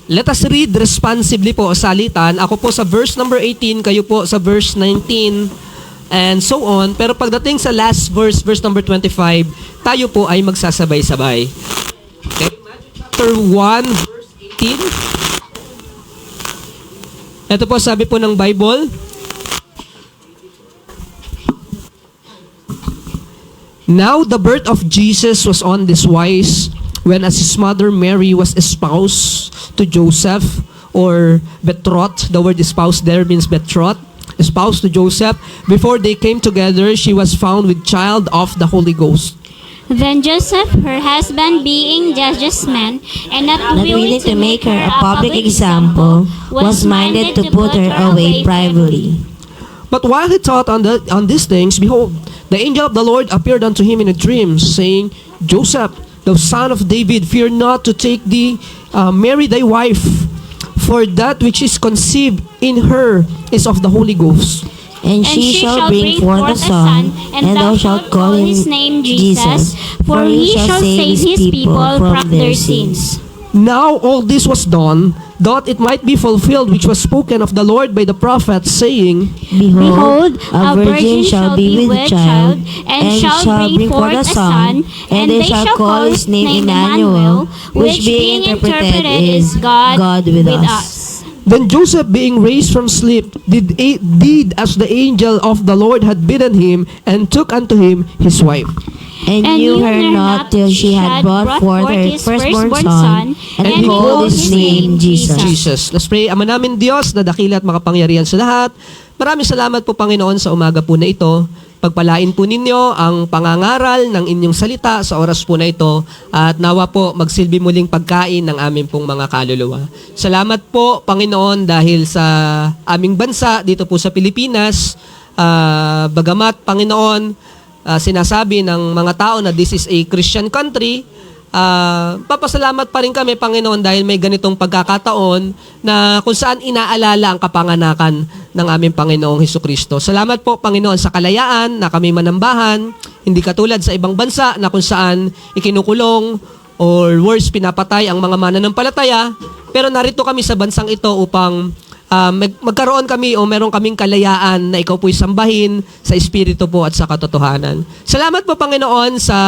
Let us read responsibly po salitan. Ako po sa verse number 18, kayo po sa verse 19, and so on. Pero pagdating sa last verse, verse number 25, tayo po ay magsasabay-sabay. Okay? Chapter 1, verse 18. Ito po sabi po ng Bible. Now the birth of Jesus was on this wise, when as his mother Mary was espoused to Joseph, or betrothed, the word espoused there means betrothed, espoused to Joseph, before they came together, she was found with child of the Holy Ghost. Then Joseph, her husband, being just man, and not willing to make her a public example, was minded to put her away privately. But while he thought on these things, behold, the angel of the Lord appeared unto him in a dream, saying, Joseph, thou son of David, fear not to take thee Mary thy wife, for that which is conceived in her is of the Holy Ghost. And she shall bring forth a son, and thou shalt call his name Jesus, for he shall save his people from their sins. Now all this was done, that it might be fulfilled which was spoken of the Lord by the prophet, saying, Behold, a virgin shall be with child, and shall bring forth a son, and they shall call his name Emmanuel, which being interpreted is God with us. Then Joseph, being raised from sleep, did as the angel of the Lord had bidden him, and took unto him his wife. And knew her not till she had brought forth her firstborn son, and called his name Jesus. Let's pray. Ama namin Diyos, na dakila at makapangyarihan sa lahat, maraming salamat po Panginoon sa umaga po na ito. Pagpalain po ninyo ang pangangaral ng inyong salita sa oras po na ito, at nawa po magsilbi muling pagkain ng aming pong mga kaluluwa. Salamat po Panginoon dahil sa aming bansa dito po sa Pilipinas, bagamat Panginoon, sinasabi ng mga tao na this is a Christian country, papasalamat pa rin kami, Panginoon, dahil may ganitong pagkakataon na kung saan inaalala ang kapanganakan ng aming Panginoong Hesukristo. Salamat po, Panginoon, sa kalayaan na kami manambahan, hindi katulad sa ibang bansa na kung saan ikinukulong or worse, pinapatay ang mga mananampalataya. Pero narito kami sa bansang ito upang magkaroon kami o meron kaming kalayaan na ikaw po'y sambahin sa Espiritu po at sa katotohanan. Salamat po Panginoon sa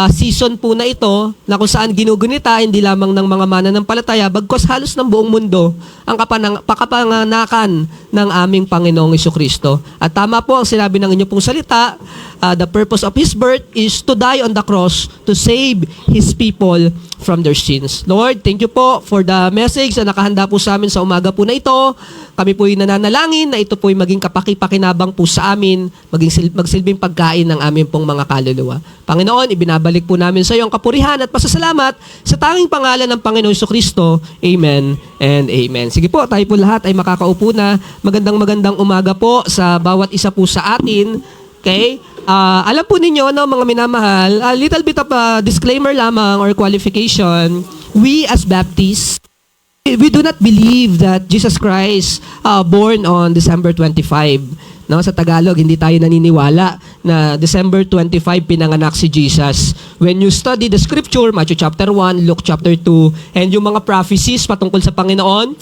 season po na ito na kung saan ginugunita hindi lamang ng mga mananampalataya bagkus halos ng buong mundo ang pakapanganakan ng aming Panginoong Hesukristo. At tama po ang sinabi ng inyo pong salita, the purpose of His birth is to die on the cross to save His people from their sins. Lord, thank you po for the message na nakahanda po sa amin sa umaga po na ito. Kami po'y nananalangin na ito po'y maging kapaki-pakinabang po sa amin, magsilbing pagkain ng aming pong mga kaluluwa. Panginoon, ibinabalik po namin sa iyo ang kapurihan at pasasalamat sa tanging pangalan ng Panginoon Jesucristo. Amen and amen. Sige po, tayo po lahat ay makakaupo na. Magandang umaga po sa bawat isa po sa atin. Okay? Alam po ninyo, no, mga minamahal, a little bit of a disclaimer lamang or qualification. We as Baptists, we do not believe that Jesus Christ born on December 25. No, sa Tagalog, hindi tayo naniniwala na December 25 pinanganak si Jesus. When you study the scripture, Matthew chapter 1, Luke chapter 2, and yung mga prophecies patungkol sa Panginoon,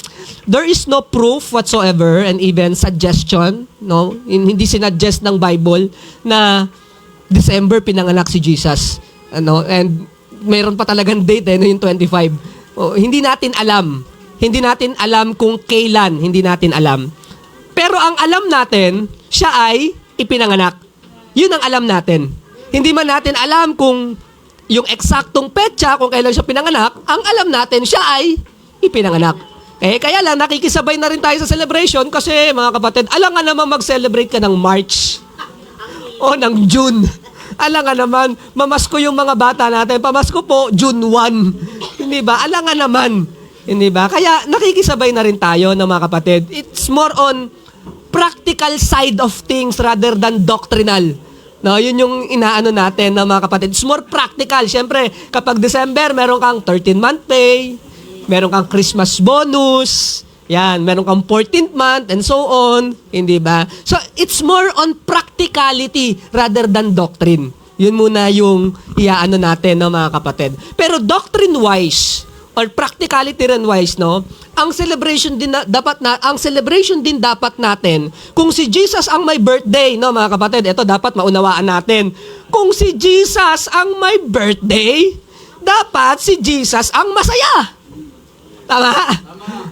there is no proof whatsoever and even suggestion, no? Hindi sinuggest ng Bible na December pinanganak si Jesus. And mayroon pa talagang date no, yung 25. Hindi natin alam. Hindi natin alam kung kailan, hindi natin alam. Pero ang alam natin, siya ay ipinanganak. Yun ang alam natin. Hindi man natin alam kung yung eksaktong petsa, kung kailan siya pinanganak, ang alam natin, siya ay ipinanganak. Kaya lang, nakikisabay na rin tayo sa celebration kasi, mga kapatid, alam nga naman mag-celebrate ka ng March o ng June. Alam nga naman, mamasko yung mga bata natin. Pamasko po, June 1. Hindi ba? Alam nga naman. Hindi ba? Kaya nakikisabay na rin tayo, mga kapatid. It's more on practical side of things rather than doctrinal. No, yun yung inaano natin na mga kapatid. It's more practical. Siyempre, kapag December, meron kang 13-month pay, meron kang Christmas bonus, yan, meron kang 14th month, and so on. Hindi ba? So, it's more on practicality rather than doctrine. Yun muna yung iaano natin, no, mga kapatid. Pero doctrine-wise, or practicality rin wise, no? Ang celebration din dapat natin. Kung si Jesus ang may birthday, no, mga kapatid, ito dapat maunawaan natin. Kung si Jesus ang may birthday, dapat si Jesus ang masaya. Tama?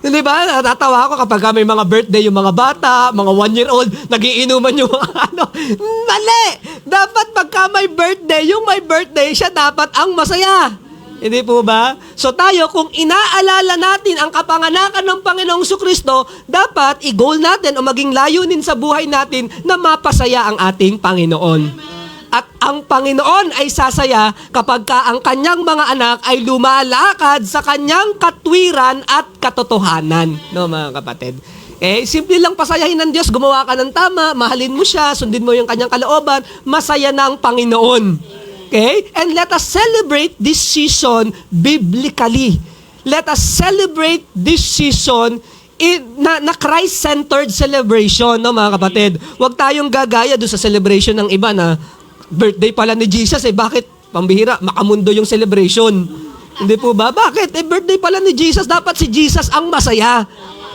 Di ba? Natatawa ako kapag may mga birthday yung mga bata, mga 1-year-old, nagiinuman yung mga ano. Mali! Dapat pagka may birthday, yung may birthday, siya dapat ang masaya. Hindi po ba? So tayo, kung inaalala natin ang kapanganakan ng Panginoong Jesucristo, dapat i-goal natin o maging layunin sa buhay natin na mapasaya ang ating Panginoon. At ang Panginoon ay sasaya kapag ka ang kanyang mga anak ay lumalakad sa kanyang katwiran at katotohanan. No, mga kapatid? Simple lang pasayahin ng Diyos, gumawa ka ng tama, mahalin mo siya, sundin mo yung kanyang kalooban, masaya na ang Panginoon. Okay? And let us celebrate this season biblically. Let us celebrate this season na Christ-centered celebration, no, mga kapatid? Huwag tayong gagaya doon sa celebration ng iba na birthday pala ni Jesus, bakit? Pambihira, makamundo yung celebration. Hindi po ba? Bakit? Birthday pala ni Jesus, dapat si Jesus ang masaya.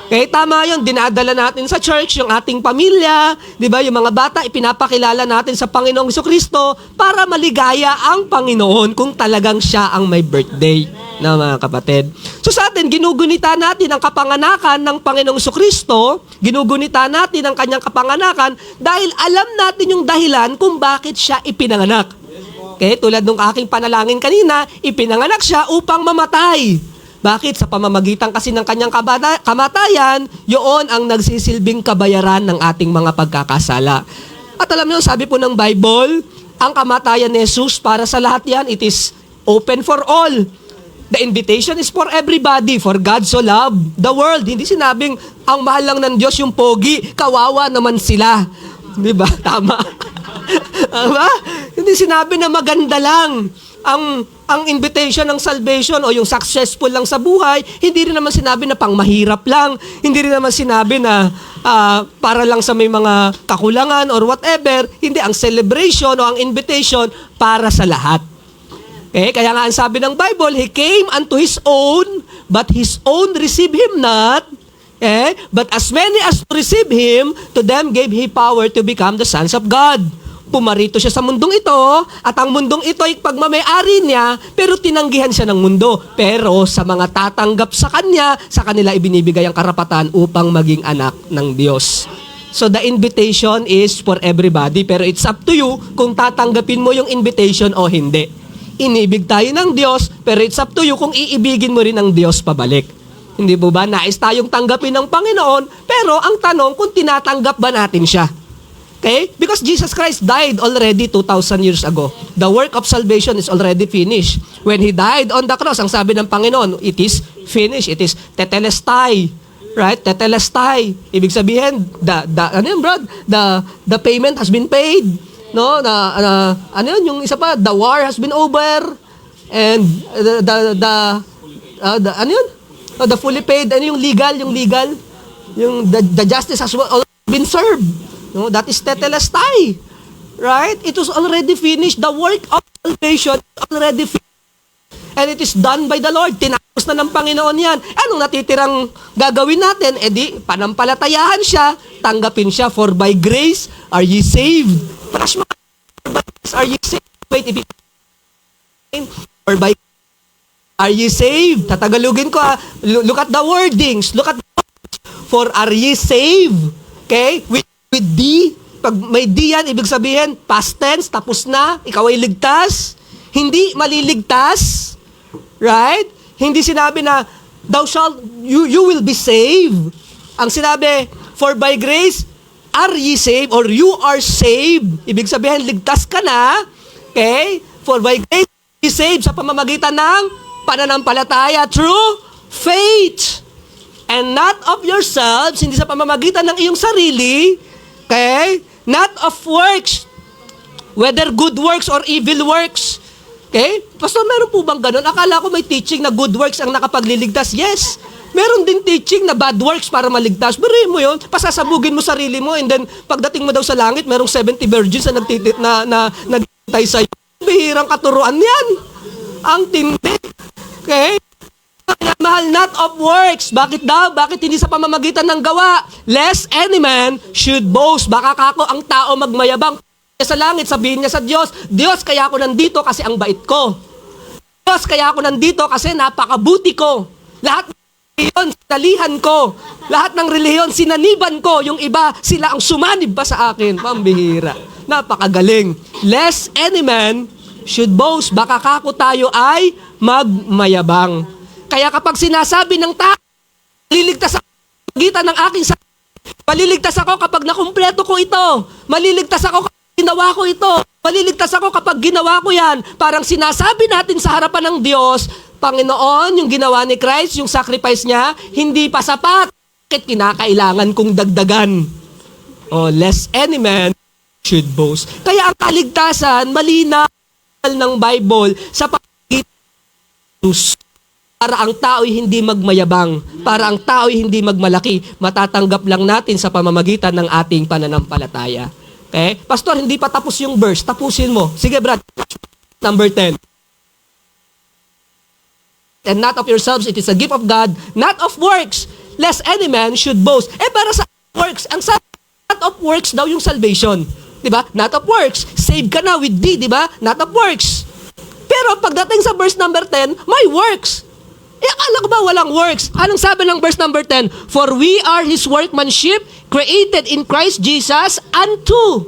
Okay, tama yun, dinadala natin sa church yung ating pamilya, di ba? Yung mga bata, ipinapakilala natin sa Panginoong Jesucristo para maligaya ang Panginoon kung talagang siya ang may birthday, na mga kapatid. So sa atin, ginugunita natin ang kapanganakan ng Panginoong Jesucristo, ginugunita natin ang kanyang kapanganakan dahil alam natin yung dahilan kung bakit siya ipinanganak. Okay, tulad ng aking panalangin kanina, ipinanganak siya upang mamatay. Bakit? Sa pamamagitan kasi ng kanyang kamatayan, yun ang nagsisilbing kabayaran ng ating mga pagkakasala. At alam niyo, sabi po ng Bible, ang kamatayan ni Jesus para sa lahat yan, it is open for all. The invitation is for everybody, for God so loved the world. Hindi sinabing, ang mahal lang ng Diyos yung pogi, kawawa naman sila. Di ba? Tama. Diba? Hindi sinabi na maganda lang ang invitation ng salvation o yung successful lang sa buhay. Hindi rin naman sinabi na pang mahirap lang. Hindi rin naman sinabi na para lang sa may mga kakulangan or whatever. Hindi, ang celebration o ang invitation para sa lahat. Okay? Kaya nga ang sabi ng Bible, He came unto His own, but His own received Him not. But as many as receive Him, to them gave He power to become the sons of God. Pumarito siya sa mundong ito, at ang mundong ito ay pagmamayari niya, pero tinanggihan siya ng mundo. Pero sa mga tatanggap sa Kanya, sa kanila ibinibigay ang karapatan upang maging anak ng Diyos. So the invitation is for everybody, pero it's up to you kung tatanggapin mo yung invitation o hindi. Inibig tayo ng Diyos, pero it's up to you kung iibigin mo rin ng Diyos pabalik. Hindi po ba? Nais tayong tanggapin ng Panginoon, pero ang tanong kung tinatanggap ba natin siya. Okay? Because Jesus Christ died already 2,000 years ago. The work of salvation is already finished. When He died on the cross, ang sabi ng Panginoon, it is finished. It is tetelestai. Right? Tetelestai. Ibig sabihin, ano yun, bro? The payment has been paid. No? Ano yun? Yung isa pa, the war has been over. And ano yun? The fully paid, ano yung legal? Yung the justice has already been served. No, that is tetelestai. Right? It was already finished. The work of salvation is already finished. And it is done by the Lord. Tinapos na ng Panginoon yan. Anong natitirang gagawin natin? Di, panampalatayahan siya, tanggapin siya. For by grace are ye saved. For by grace are ye saved. Wait, for by are ye saved? Tatagalugin ko Look at the wordings. Look at the words. For are ye saved? Okay? With D, pag may D yan, ibig sabihin, past tense, tapos na, ikaw ay ligtas. Hindi maliligtas. Right? Hindi sinabi na, you will be saved. Ang sinabi, for by grace, are ye saved, or you are saved. Ibig sabihin, ligtas ka na. Okay? For by grace, ye saved sa pamamagitan ng pananampalataya through faith. And not of yourselves, hindi sa pamamagitan ng iyong sarili, okay? Not of works, whether good works or evil works. Okay? Pastor, meron po bang ganun? Akala ko may teaching na good works ang nakapagliligtas. Yes. Meron din teaching na bad works para maligtas. Biruin mo yun, pasasabugin mo sarili mo, and then pagdating mo daw sa langit, merong 70 virgins na naghintay sa'yo. Bihirang katuruan yan. Ang tindi. Okay? Mahal, not of works. Bakit daw? Bakit hindi sa pamamagitan ng gawa? Lest any man should boast. Baka kako ang tao magmayabang sa langit, sabihin niya sa Diyos, Diyos, kaya ako nandito kasi ang bait ko. Diyos, kaya ako nandito kasi napakabuti ko. Lahat ng relihiyon, sinalihan ko. Lahat ng relihiyon, sinaniban ko. Yung iba, sila ang sumanib pa sa akin. Pambihira. Napakagaling. Lest any man should boast. Baka kako tayo ay magmayabang. Kaya kapag sinasabi ng tao, maliligtas ako sa pagitan ng aking sarili. Maliligtas ako kapag nakumpleto ko ito. Maliligtas ako kapag ginawa ko ito. Maliligtas ako kapag ginawa ko yan. Parang sinasabi natin sa harapan ng Diyos, Panginoon, yung ginawa ni Christ, yung sacrifice niya, hindi pa sapat. Bakit kinakailangan kong dagdagan? Lest any man should boast. Kaya ang kaligtasan, malinaw ng Bible sa pamagitan para ang tao'y hindi magmayabang, para ang tao'y hindi magmalaki, matatanggap lang natin sa pamamagitan ng ating pananampalataya. Okay? Pastor, hindi pa tapos yung verse. Tapusin mo. Sige, Brad. Number 10. And not of yourselves, it is a gift of God, not of works, lest any man should boast. Para sa works, ang not of works daw yung salvation. Diba? Not of works. Save ka na with D, diba? Not of works. Pero pagdating sa verse number 10, may works. Akala ko ba walang works? Anong sabi ng verse number 10? For we are His workmanship, created in Christ Jesus unto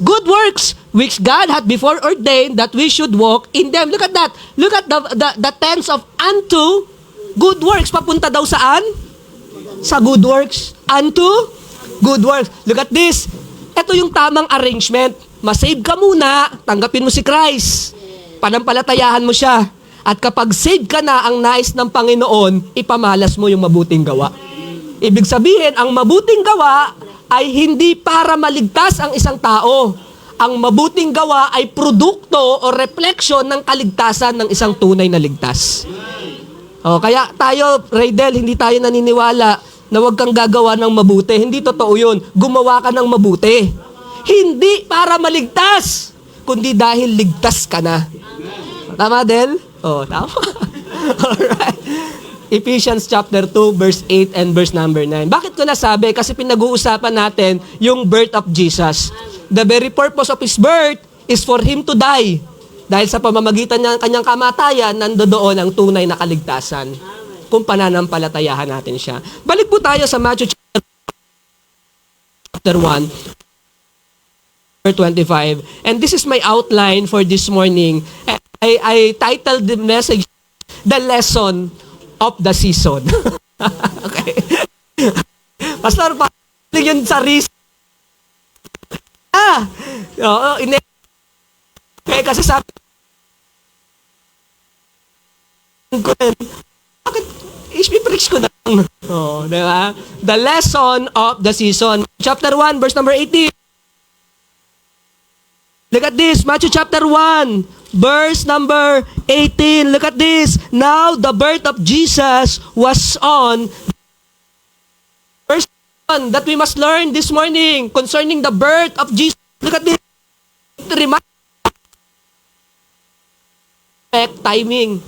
good works, which God had before ordained that we should walk in them. Look at that. Look at the tense of unto good works. Papunta daw saan? Sa good works. Unto good works. Look at this. Ito yung tamang arrangement. Masave ka muna, tanggapin mo si Christ. Panampalatayahan mo siya. At kapag save ka na ang nais ng Panginoon, ipamalas mo yung mabuting gawa. Ibig sabihin, ang mabuting gawa ay hindi para maligtas ang isang tao. Ang mabuting gawa ay produkto o refleksyon ng kaligtasan ng isang tunay na ligtas. Kaya tayo, Raydel, hindi tayo naniniwala na huwag kang gagawa ng mabuti. Hindi totoo yun. Gumawa ka ng mabuti. Hindi para maligtas, kundi dahil ligtas ka na. Tama, Del? Tama. Alright. Ephesians chapter 2, verse 8 and verse number 9. Bakit ko nasabi? Kasi pinag-uusapan natin yung birth of Jesus. The very purpose of His birth is for Him to die. Dahil sa pamamagitan ng kanyang kamatayan, nandoon ang tunay na kaligtasan. Kung pananampalatayahan natin siya. Balik po tayo sa Matthew chapter 1, verse 25. And this is my outline for this morning. I titled the message, The Lesson of the Season. Okay. Pastor, yun sa risk. Okay, kasi sabi ko rin, bakit i-preach ko na lang? Diba? The Lesson of the Season. Chapter 1, verse number 18. Look at this, Matthew chapter 1. Verse number 18. Look at this. Now the birth of Jesus was on. Verse 1 that we must learn this morning concerning the birth of Jesus. Look at this. It reminds perfect timing.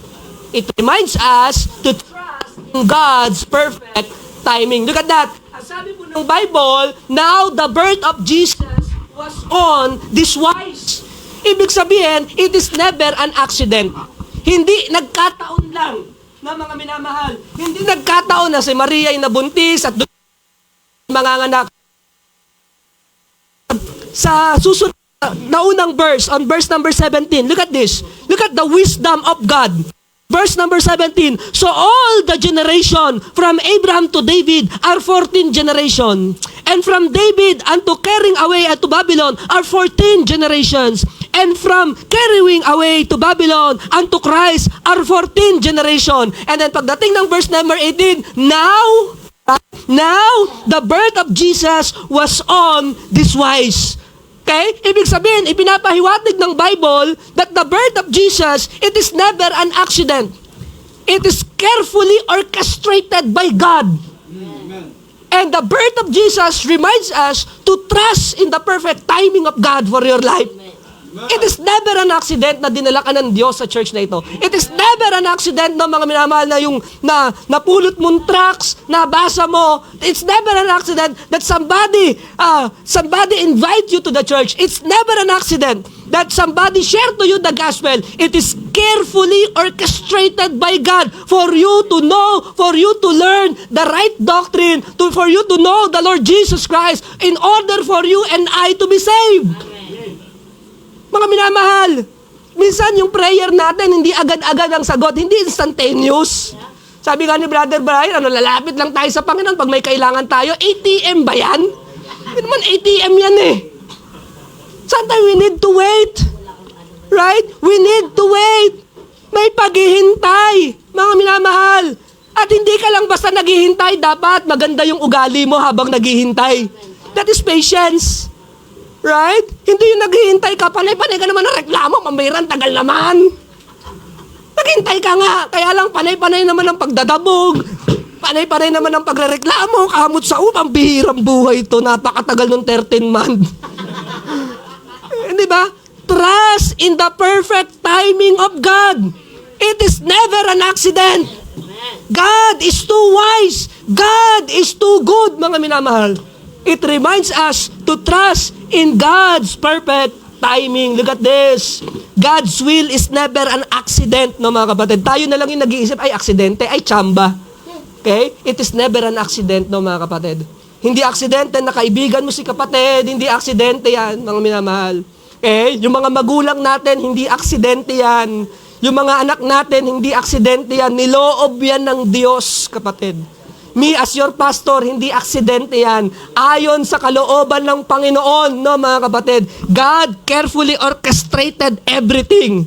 It reminds us to trust in God's perfect timing. Look at that. Ang sabi po ng Bible, now the birth of Jesus was on this wise. Ibig sabihin, it is never an accident. Hindi nagkataon lang na mga minamahal. Hindi nagkataon na si Maria ay nabuntis at manganganak. Sa susunod na unang verse, on verse number 17, look at this. Look at the wisdom of God. Verse number 17, so all the generation from Abraham to David are 14 generation. And from David unto carrying away to Babylon are 14 generations. And from carrying away to Babylon unto Christ are 14 generation. And then pagdating ng verse number 18, now the birth of Jesus was on this wise. Okay? Ibig sabihin, ipinapahiwatig ng Bible that the birth of Jesus, it is never an accident. It is carefully orchestrated by God. Amen. And the birth of Jesus reminds us to trust in the perfect timing of God for your life. It is never an accident na dinala ka ng Diyos sa church na ito. It is never an accident na mga minamahal na yung napulot mong tracts, nabasa mo. It's never an accident that somebody invite you to the church. It's never an accident that somebody share to you the gospel. It is carefully orchestrated by God for you to know, for you to learn the right doctrine, for you to know the Lord Jesus Christ in order for you and I to be saved. Mga minamahal, minsan yung prayer natin, hindi agad-agad ang sagot, hindi instantaneous. Sabi nga ni Brother Brian, lalapit lang tayo sa Panginoon pag may kailangan tayo. ATM ba yan? Hindi naman ATM yan eh. Sometimes we need to wait. Right? We need to wait. May paghihintay, mga minamahal. At hindi ka lang basta naghihintay, dapat maganda yung ugali mo habang naghihintay. That is patience. Right? Hindi yung naghihintay ka, panay-panay ka naman na reklamo, pambayran, tagal naman. Naghihintay ka nga, kaya lang panay-panay naman ang pagdadabog, panay-panay naman ang pagrereklamo, kamot sa upang bihirang buhay ito, napakatagal ng 13 months. Di ba? Trust in the perfect timing of God. It is never an accident. God is too wise. God is too good, mga minamahal. It reminds us to trust in God's perfect timing. Look at this. God's will is never an accident, no mga kapatid. Tayo na lang yung nag-iisip, ay aksidente, ay tsamba. Okay? It is never an accident, no mga kapatid. Hindi aksidente na kaibigan mo si kapatid, hindi aksidente yan, mga minamahal. Okay? Yung mga magulang natin, hindi aksidente yan. Yung mga anak natin, hindi aksidente yan. Niloob yan ng Diyos, kapatid. Me as your pastor, hindi aksidente yan. Ayon sa kalooban ng Panginoon, no mga kapatid. God carefully orchestrated everything.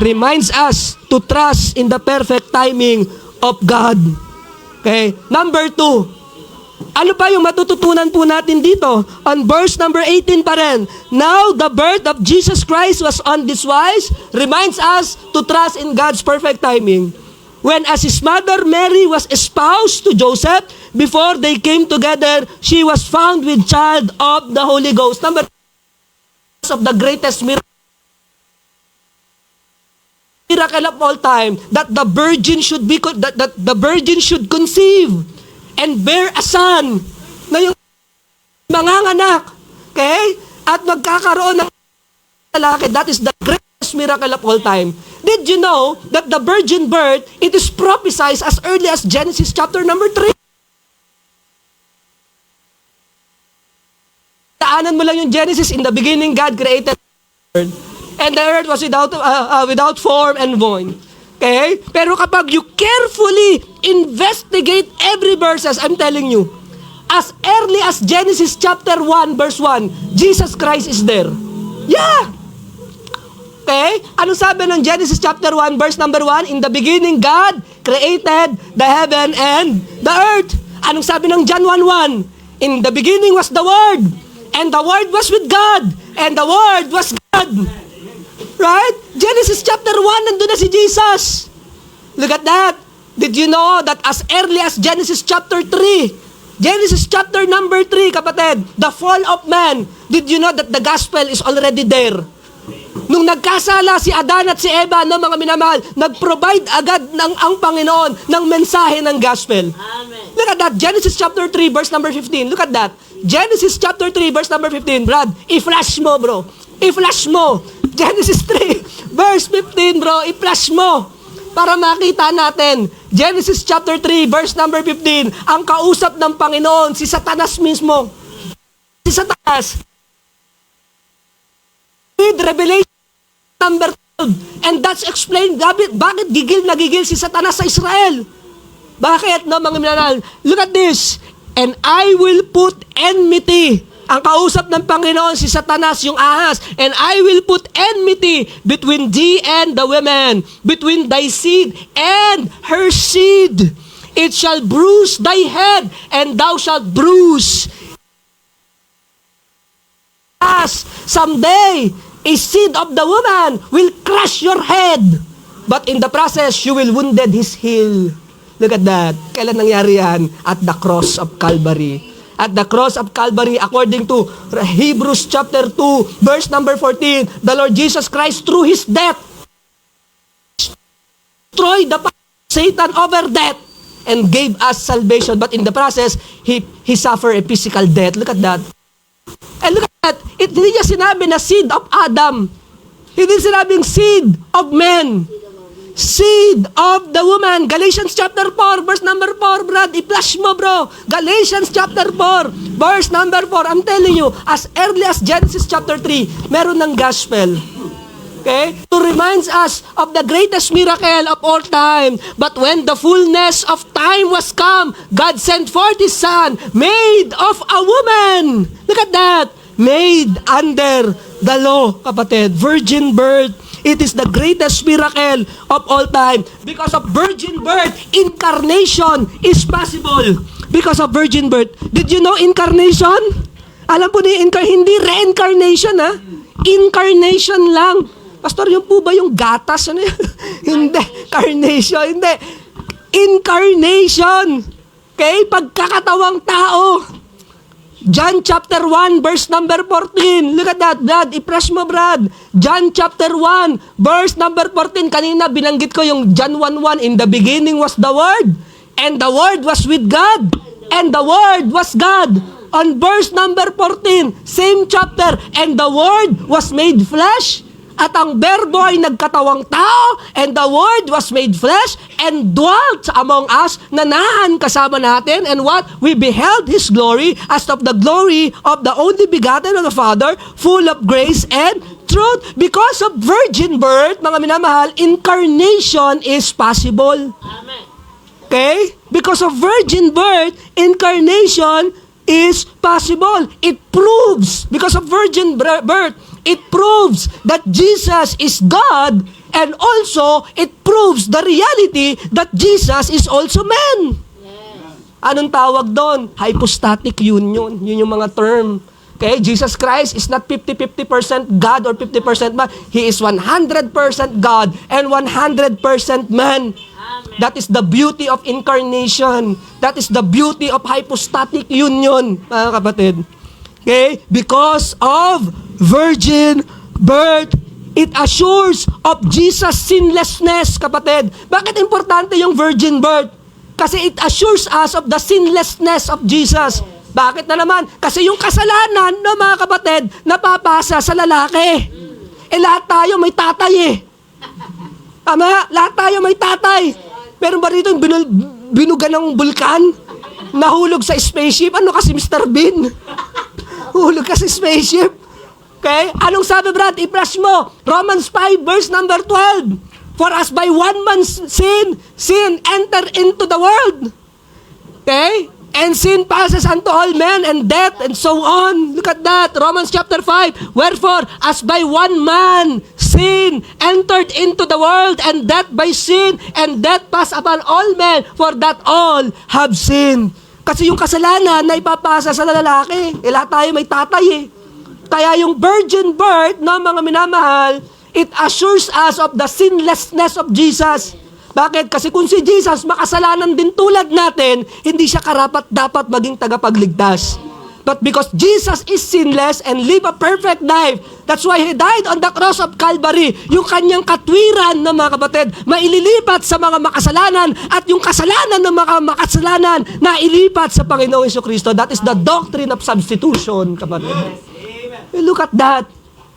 Reminds us to trust in the perfect timing of God. Okay? Number 2. Ano pa yung matututunan po natin dito? On verse number 18 pa rin. Now, the birth of Jesus Christ was on this wise, reminds us to trust in God's perfect timing. When as his mother Mary was espoused to Joseph, before they came together, she was found with child of the Holy Ghost. Number of the greatest miracle of all time, that the virgin should be that the virgin should conceive and bear a son, na yung manganganak, okay? At magkakaroon ng lalaki. That is the greatest miracle of all time. Did you know that the virgin birth, it is prophesied as early as Genesis chapter number 3? Daanan mo lang yung Genesis. In the beginning, God created the earth. And the earth was without form and void. Okay? Pero kapag you carefully investigate every verses, I'm telling you, as early as Genesis chapter 1, verse 1, Jesus Christ is there. Yeah! Okay? Anong sabi ng Genesis chapter 1, verse number 1? In the beginning, God created the heaven and the earth. Anong sabi ng John 1:1? In the beginning was the Word, and the Word was with God, and the Word was God. Right? Genesis chapter 1, nandun na si Jesus. Look at that. Did you know that as early as Genesis chapter 3, Genesis chapter number 3, kapatid, the fall of man, did you know that the gospel is already there? Nung nagkasala si Adan at si Eva, no, mga minamahal, nag-provide agad ang Panginoon ng mensahe ng gospel. Amen. Look at that. Genesis chapter 3, verse number 15. Look at that. Genesis chapter 3, verse number 15. Brad, i-flash mo, bro. I-flash mo. Genesis 3, verse 15, bro. I-flash mo. Para makita natin. Genesis chapter 3, verse number 15. Ang kausap ng Panginoon, si Satanas mismo. Si Satanas. With Revelation number 12. And that's explained bakit gigil si Satanas sa Israel. Bakit, no, mga minanal? Look at this. And I will put enmity. Ang kausap ng Panginoon, si Satanas, yung ahas. And I will put enmity between thee and the women, between thy seed and her seed. It shall bruise thy head, and thou shalt bruise. Someday, a seed of the woman will crush your head. But in the process, you will wounded his heel. Look at that. Kailan nangyari yan? At the cross of Calvary. at the cross of Calvary, according to Hebrews chapter 2, verse number 14, the Lord Jesus Christ, through His death, destroyed the power of Satan over death and gave us salvation. But in the process, He suffered a physical death. Look at that. And look at that. Hindi niya sinabi na seed of Adam. Hindi sinabing seed of men. Seed of the woman. Galatians chapter 4, verse number 4, Brad. I-flash mo, bro. Galatians chapter 4, verse number 4. I'm telling you, as early as Genesis chapter 3, meron ng gospel. Okay? To remind us of the greatest miracle of all time. But when the fullness of time was come, God sent forth His Son, made of a woman. Look at that. Made under the law, kapatid. Virgin birth. It is the greatest miracle of all time. Because of virgin birth, incarnation is possible. Because of virgin birth. Did you know incarnation? Alam po niyo, hindi reincarnation, ha? Incarnation lang. Pastor, yun po ba yung gatas? Ano yun? Hindi. Carnation. Hindi. Incarnation. Okay? Pagkakatawang tao. John chapter 1, verse number 14. Look at that, Brad. I-press mo, Brad. John chapter 1, verse number 14. Kanina binanggit ko yung John 1:1. In the beginning was the Word, and the Word was with God, and the Word was God. On verse number 14, same chapter, and the Word was made flesh, at ang Berbo ay nagkatawang tao, and the Word was made flesh, and dwelt among us, nanahan kasama natin, and what? We beheld His glory, as of the glory of the only begotten of the Father, full of grace and truth. Because of virgin birth, mga minamahal, incarnation is possible. Amen. Okay? Because of virgin birth, incarnation is possible. It proves, because of virgin birth, it proves that Jesus is God, and also it proves the reality that Jesus is also man. Anong tawag doon? Hypostatic union. Yun yung mga term. Okay? Jesus Christ is not 50% God or 50% man. He is 100% God and 100% man. That is the beauty of incarnation. That is the beauty of hypostatic union, mga kapatid. Okay? Because of virgin birth, it assures of Jesus' sinlessness, kapatid. Bakit importante yung virgin birth? Kasi it assures us of the sinlessness of Jesus. Bakit na naman? Kasi yung kasalanan, no, mga kapatid, napapasa sa lalaki. Lahat tayo may tatay eh. Tama? Lahat tayo may tatay. Meron ba rito yung binugan ng bulkan? Nahulog sa spaceship? Ano kasi Mr. Bean? Hulog ka sa spaceship. Okay? Anong sabi, Brad? I-flash mo. Romans 5, verse number 12. For as by one man's sin entered into the world. Okay? And sin passes unto all men, and death, and so on. Look at that. Romans chapter 5. Wherefore, as by one man sin entered into the world, and death by sin, and death passed upon all men, for that all have sinned. Kasi yung kasalanan na ipapasa sa lalaki, lahat tayo may tatay eh. Kaya yung virgin birth, no, mga minamahal, it assures us of the sinlessness of Jesus. Bakit? Kasi kung si Jesus makasalanan din tulad natin, hindi siya karapat-dapat maging tagapagligtas. But because Jesus is sinless and live a perfect life, that's why He died on the cross of Calvary. Yung kanyang katwiran na mga kapatid, maililipat sa mga makasalanan, at yung kasalanan ng mga makasalanan na ilipat sa Panginoong Jesucristo. That is the doctrine of substitution, kapatid. Look at that.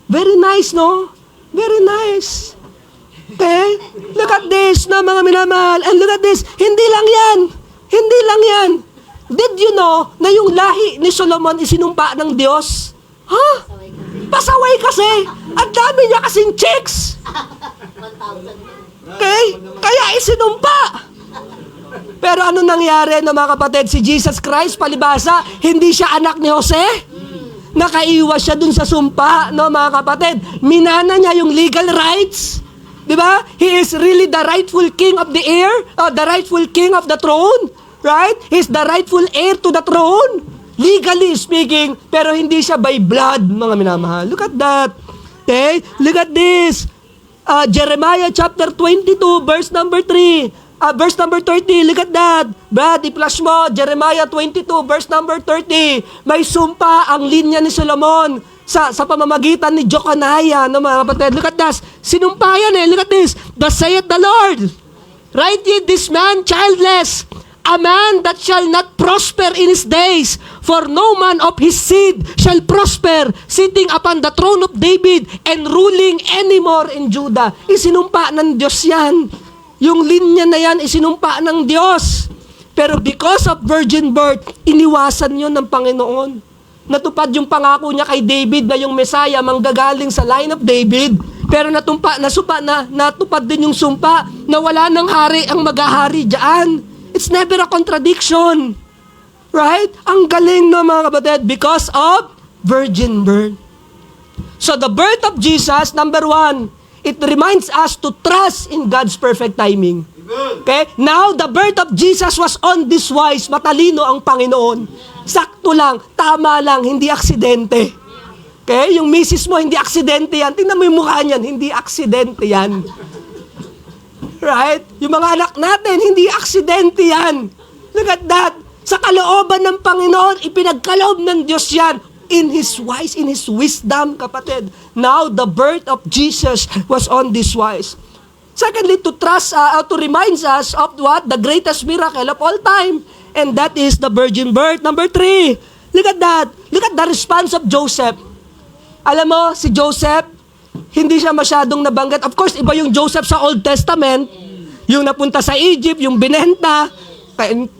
Very nice, no? Very nice. Okay? Look at this, na mga minamahal. And look at this. Hindi lang yan. Hindi lang yan. Did you know na yung lahi ni Solomon isinumpa ng Diyos? Ha? Pasaway kasi. Ang dami niya kasing chicks. Okay? Kaya isinumpa. Pero ano nangyari na mga kapatid? Si Jesus Christ, palibasa, hindi siya anak ni Jose. Nakaiwas siya dun sa sumpa, no, mga kapatid. Minana niya yung legal rights. Di ba? He is really the rightful king of the heir, the rightful king of the throne. Right? He's the rightful heir to the throne. Legally speaking, pero hindi siya by blood, mga minamahal. Look at that. Okay? Look at this. Jeremiah chapter 22, verse number 3. Verse number 30, look at that. Brad, i-flash mo, Jeremiah 22, verse number 30. May sumpa ang linya ni Solomon sa pamamagitan ni Jeconiah, no mga kapatid. Look at this. Sinumpa yan eh. Look at this. Thus saith the Lord, write ye this man childless, a man that shall not prosper in his days, for no man of his seed shall prosper, sitting upon the throne of David and ruling anymore in Judah. Isinumpa ng Diyos yan. Yung linya na yan, isinumpa ng Diyos. Pero because of virgin birth, iniwasan yun ng Panginoon. Natupad yung pangako niya kay David na yung Messiah manggagaling sa line of David. Pero natupad din yung sumpa na wala ng hari ang maghahari dyan. It's never a contradiction. Right? Ang galing no mga kapatid because of virgin birth. So the birth of Jesus, number 1, it reminds us to trust in God's perfect timing. Okay? Now, the birth of Jesus was on this wise. Matalino ang Panginoon. Sakto lang, tama lang, hindi aksidente. Okay? Yung misis mo, hindi aksidente yan. Tingnan mo yung mukha niyan, hindi aksidente yan. Right? Yung mga anak natin, hindi aksidente yan. Look at that. Sa kalooban ng Panginoon, ipinagkaloob ng Diyos yan. In His wise, in His wisdom, kapatid. Now, the birth of Jesus was on this wise. Secondly, to trust, to remind us of what? The greatest miracle of all time. And that is the virgin birth. Number 3, look at that. Look at the response of Joseph. Alam mo, si Joseph, hindi siya masyadong nabanggit. Of course, iba yung Joseph sa Old Testament. Yung napunta sa Egypt, yung binenta,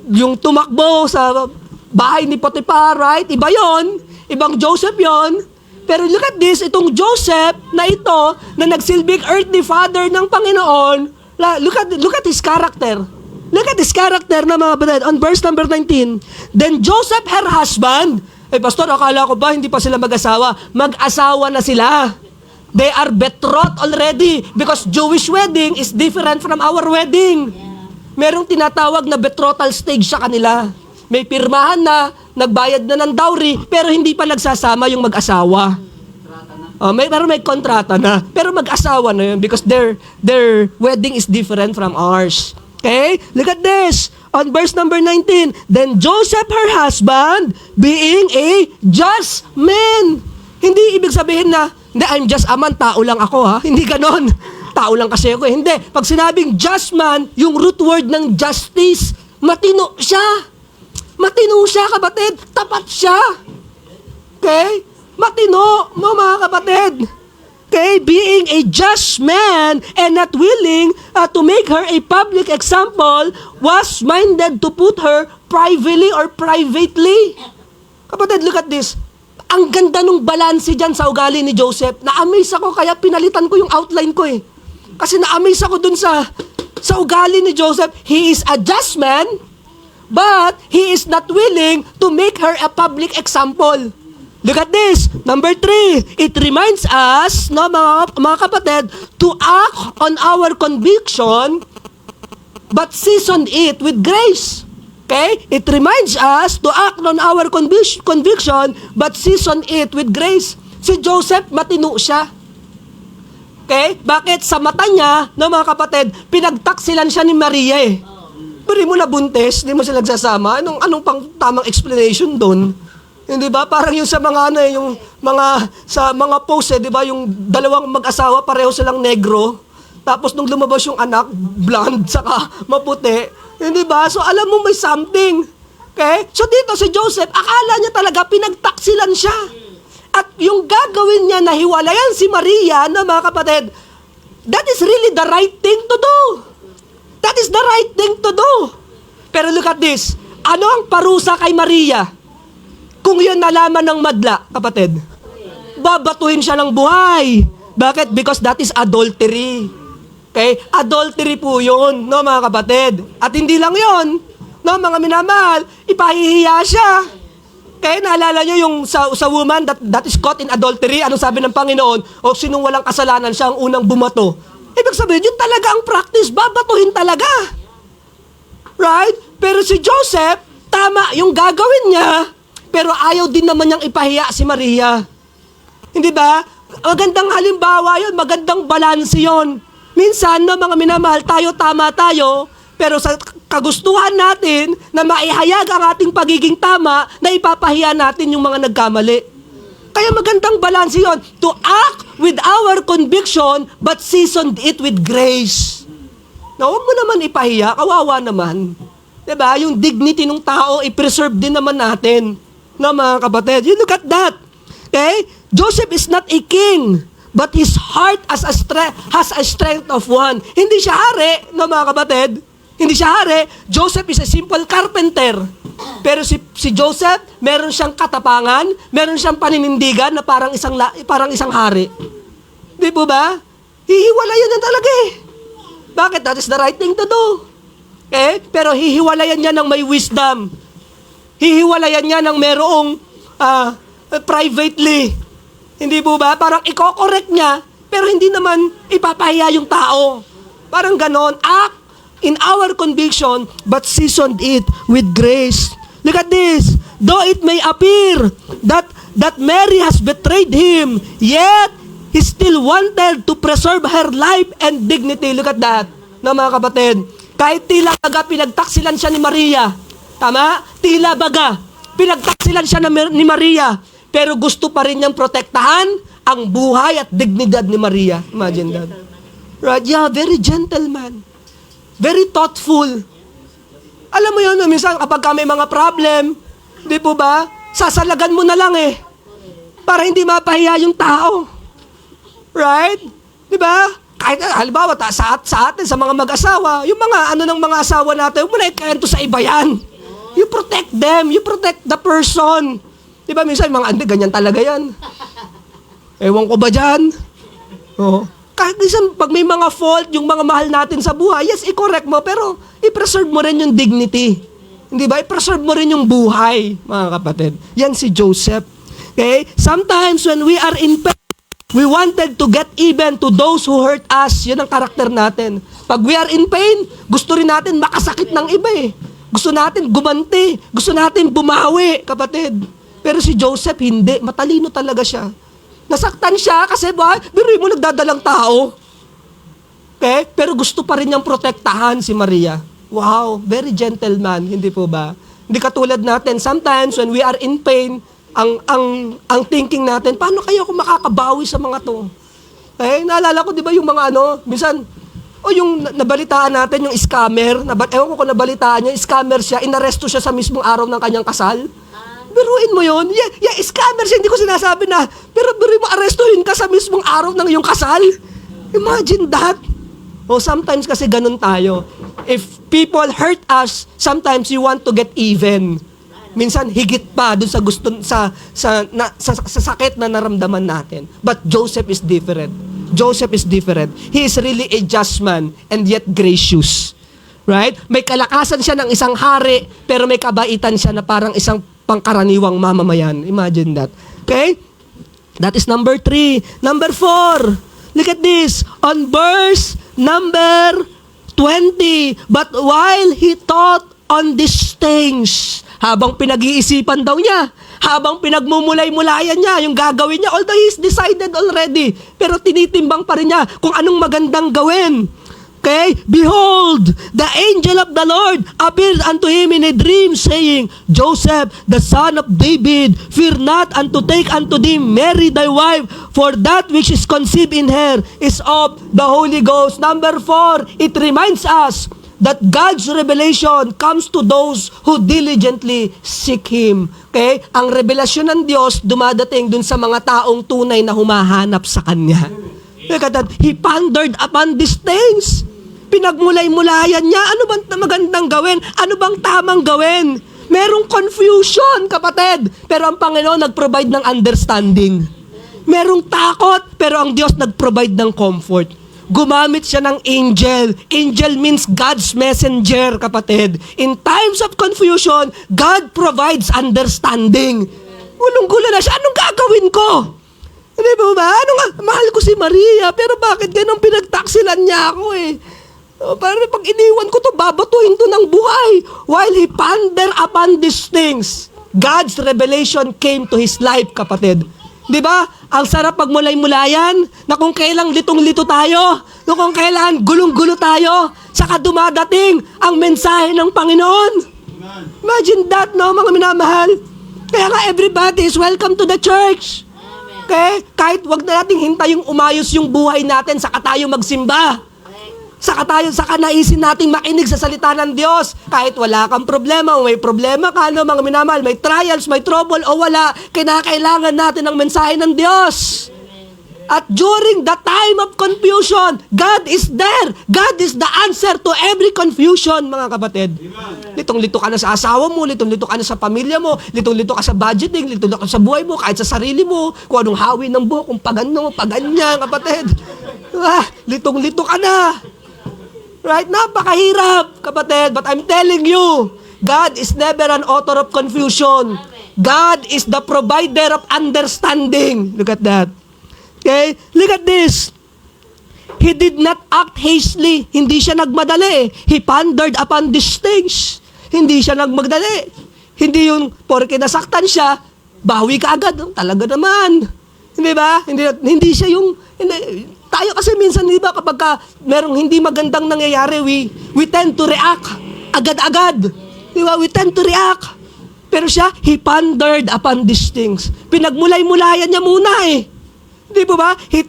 yung tumakbo sa bahay ni Potiphar, right? Iba yon. Ibang Joseph yon. Pero look at this, itong Joseph na ito, na nagsilbing earthly father ng Panginoon, look at his character. Look at his character na mga kapatid. On verse number 19, then Joseph, her husband, pastor, akala ko ba hindi pa sila mag-asawa? Mag-asawa na sila. They are betrothed already because Jewish wedding is different from our wedding. Merong tinatawag na betrothal stage sa kanila. May pirmahan na, nagbayad na ng dowry, pero hindi pa nagsasama yung mag-asawa. Pero may kontrata na. Pero mag-asawa na yun because their wedding is different from ours. Okay? Look at this. On verse number 19, then Joseph, her husband, being a just man. Hindi ibig sabihin na, hindi, I'm just a man, tao lang ako ha. Hindi ganon. Tao lang kasi ako eh. Hindi. Pag sinabing just man, yung root word ng justice, matino siya. Matino siya, kapatid. Tapat siya. Okay? Matino, mga kapatid. Okay? Being a just man and not willing to make her a public example, was minded to put her privately or privately. Kapatid, look at this. Ang ganda nung balanse dyan sa ugali ni Joseph. Na-amaze ako, kaya pinalitan ko yung outline ko eh. Kasi na-amaze ako dun sa ugali ni Joseph. He is a just man, but he is not willing to make her a public example. Look at this. Number 3, it reminds us, no, mga kapatid, to act on our conviction, but season it with grace. Okay? It reminds us to act on our conviction, but season it with grace. Si Joseph, matino siya. Okay? Bakit? Sa mata niya, no, mga kapatid, pinagtaksilan siya ni Maria eh. Pero mo na buntes, di mo sila nagsasama. Anong pang tamang explanation doon? Hindi ba? Parang yung sa mga yung sa mga post di ba, yung dalawang mag-asawa pareho silang negro. Tapos nung lumabas yung anak, blonde saka maputi. Hindi ba? So alam mo may something. Okay? So dito si Joseph, akala niya talaga pinagtaksilan siya. At yung gagawin niya na hiwalayan si Maria, na mga kapatid, that is really the right thing to do. That is the right thing to do. Pero look at this. Ano ang parusa kay Maria? Kung yun nalaman ng madla, kapatid, babatuhin siya ng buhay. Bakit? Because that is adultery. Okay? Adultery po yun, no, mga kapatid. At hindi lang yun, no, mga minamahal, ipahihiya siya. Okay? Naalala nyo yung sa woman that is caught in adultery, anong sabi ng Panginoon? O sinong walang kasalanan, siya ang unang bumato. Ibig sabihin, yun talaga ang practice, babatuhin talaga. Right? Pero si Joseph, tama yung gagawin niya, pero ayaw din naman niyang ipahiya si Maria. Hindi ba? Magandang halimbawa yun, magandang balanse yun. Minsan, no, mga minamahal, tama tayo, Pero sa kagustuhan natin na maihayag ang ating pagiging tama, na ipapahiya natin yung mga nagkamali. Kaya magandang balanse yon. To act with our conviction, but seasoned it with grace. Na huwag mo naman ipahiya, kawawa naman. Diba? Yung dignity ng tao, i-preserve din naman natin. Na mga kapatid, you look at that. Okay? Joseph is not a king, but his heart has a strength of one. Hindi siya hari, no mga kapatid? Hindi siya hari. Joseph is a simple carpenter. Pero si Joseph, meron siyang katapangan, meron siyang paninindigan na parang isang hari. Di po ba? Hihiwalayan yan talaga eh. Bakit? That is the right thing to do. Okay? Pero hihiwalayan niya ng may wisdom. Hihiwalayan niya ng merong privately. Hindi po ba? Parang i-correct niya, pero hindi naman ipapahiya yung tao. Parang ganon. Act in our conviction, but seasoned it with grace. Look at this. Though it may appear that Mary has betrayed him, yet he still wanted to preserve her life and dignity. Look at that. Na mga kapatid, kahit tila baga pinagtaksilan siya ni Maria. Tama? Tila baga pinagtaksilan siya ni Maria. Pero gusto pa rin niyang protektahan ang buhay at dignidad ni Maria. Imagine that. Right? Yeah, very gentleman. Very thoughtful. Alam mo yun, minsan kapag may mga problem, di po ba, sasalagan mo na lang eh. Para hindi mapahiya yung tao. Right? Di ba? Kahit, halimbawa, sa atin, sa mga mag-asawa, yung mga ng mga asawa natin, huwag mo na ikayento sa iba yan. You protect them. You protect the person. Di ba, minsan, mga ganyan talaga yan. Ewan ko ba dyan? Oo. Kahit minsan, pag may mga fault, yung mga mahal natin sa buhay, yes, i-correct mo, pero i-preserve mo rin yung dignity. Hindi ba? I-preserve mo rin yung buhay, mga kapatid. Yan si Joseph. Okay? Sometimes when we are in pain, we wanted to get even to those who hurt us. Yan ang karakter natin. Pag we are in pain, gusto rin natin makasakit ng iba eh. Gusto natin gumanti. Gusto natin bumawi, kapatid. Pero si Joseph, hindi. Matalino talaga siya. Nasaktan siya kasi biruin mo nagdadalang tao. Okay? Pero gusto pa rin niyang protektahan si Maria. Wow, very gentleman, hindi po ba? Hindi katulad natin, sometimes when we are in pain, ang thinking natin, paano kaya ako makakabawi sa mga to? Eh, naalala ko, di ba yung mga minsan, yung nabalitaan natin, yung scammer, ewan ko kung nabalitaan niya, scammer siya, inaresto siya sa mismong araw ng kanyang kasal. Biruin mo yun. Yeah, scammer siya, hindi ko sinasabi na, pero biruin mo, arestuhin ka sa mismong araw ng iyong kasal. Imagine that. Sometimes kasi ganun tayo. If people hurt us, sometimes you want to get even. Minsan higit pa dun sa gusto sa sakit na naramdaman natin. But Joseph is different. Joseph is different. He is really a just man and yet gracious. Right? May kalakasan siya ng isang hari, pero may kabaitan siya na parang isang pangkaraniwang mamamayan. Imagine that. Okay? That is number 3. Number 4. Look at this. On verse number 20. But while he thought on these things, habang pinag-iisipan daw niya, habang pinagmumulay-mulayan niya yung gagawin niya, although he's decided already, pero tinitimbang pa rin niya kung anong magandang gawin. Okay? Behold, the angel of the Lord appeared unto him in a dream, saying, Joseph, the son of David, fear not unto take unto thee Mary thy wife, for that which is conceived in her is of the Holy Ghost. Number 4, it reminds us that God's revelation comes to those who diligently seek Him. Okay? Ang revelasyon ng Diyos dumadating dun sa mga taong tunay na humahanap sa Kanya. He pondered upon these things. Pinagmulay-mulayan niya, ano bang magandang gawin? Ano bang tamang gawin? Merong confusion, kapatid. Pero ang Panginoon nag-provide ng understanding. Merong takot, pero ang Diyos nag-provide ng comfort. Gumamit siya ng angel. Angel means God's messenger, kapatid. In times of confusion, God provides understanding. Gulong-gulo na siya, anong gagawin ko? Hindi ba? Mahal ko si Maria, pero bakit ganun pinagtaksilan niya ako eh? Parang pag iniwan ko to, babatuhin to ng buhay. While he ponder upon these things, God's revelation came to his life, kapatid. Di ba? Ang sarap pagmulay-mulayan na kung kailang litong-lito tayo, na kung kailan gulong-gulo tayo, saka dumadating ang mensahe ng Panginoon. Imagine that, no, mga minamahal. Kaya nga, everybody is welcome to the church. Okay? Kahit wag na nating hintayong umayos yung buhay natin, saka tayo magsimba. Saka naisin nating makinig sa salita ng Diyos. Kahit wala kang problema o may problema ka, no, mga minamahal, may trials, may trouble o wala, kinakailangan natin ang mensahe ng Diyos. At during the time of confusion, God is there. God is the answer to every confusion, mga kapatid. Litong-lito ka na sa asawa mo, litong-lito ka na sa pamilya mo, litong-lito ka sa budgeting, litong-lito ka sa buhay mo, kahit sa sarili mo, kung anong hawi ng buhok, kung pagano, paganyan, kapatid. Litong-lito ka na. Right? Napakahirap, kapatid. But I'm telling you, God is never an author of confusion. God is the provider of understanding. Look at that. Okay? Look at this. He did not act hastily. Hindi siya nagmadali. He pondered upon these things. Hindi siya nagmadali. Hindi yung, porke nasaktan siya, bawi ka agad. Talaga naman. Hindi ba? Hindi siya yung, tayo kasi minsan, di ba, kapag merong hindi magandang nangyayari, we tend to react agad-agad. Di ba? We tend to react. Pero siya, he pondered upon these things. Pinagmulay-mulayan niya muna eh. Di ba? He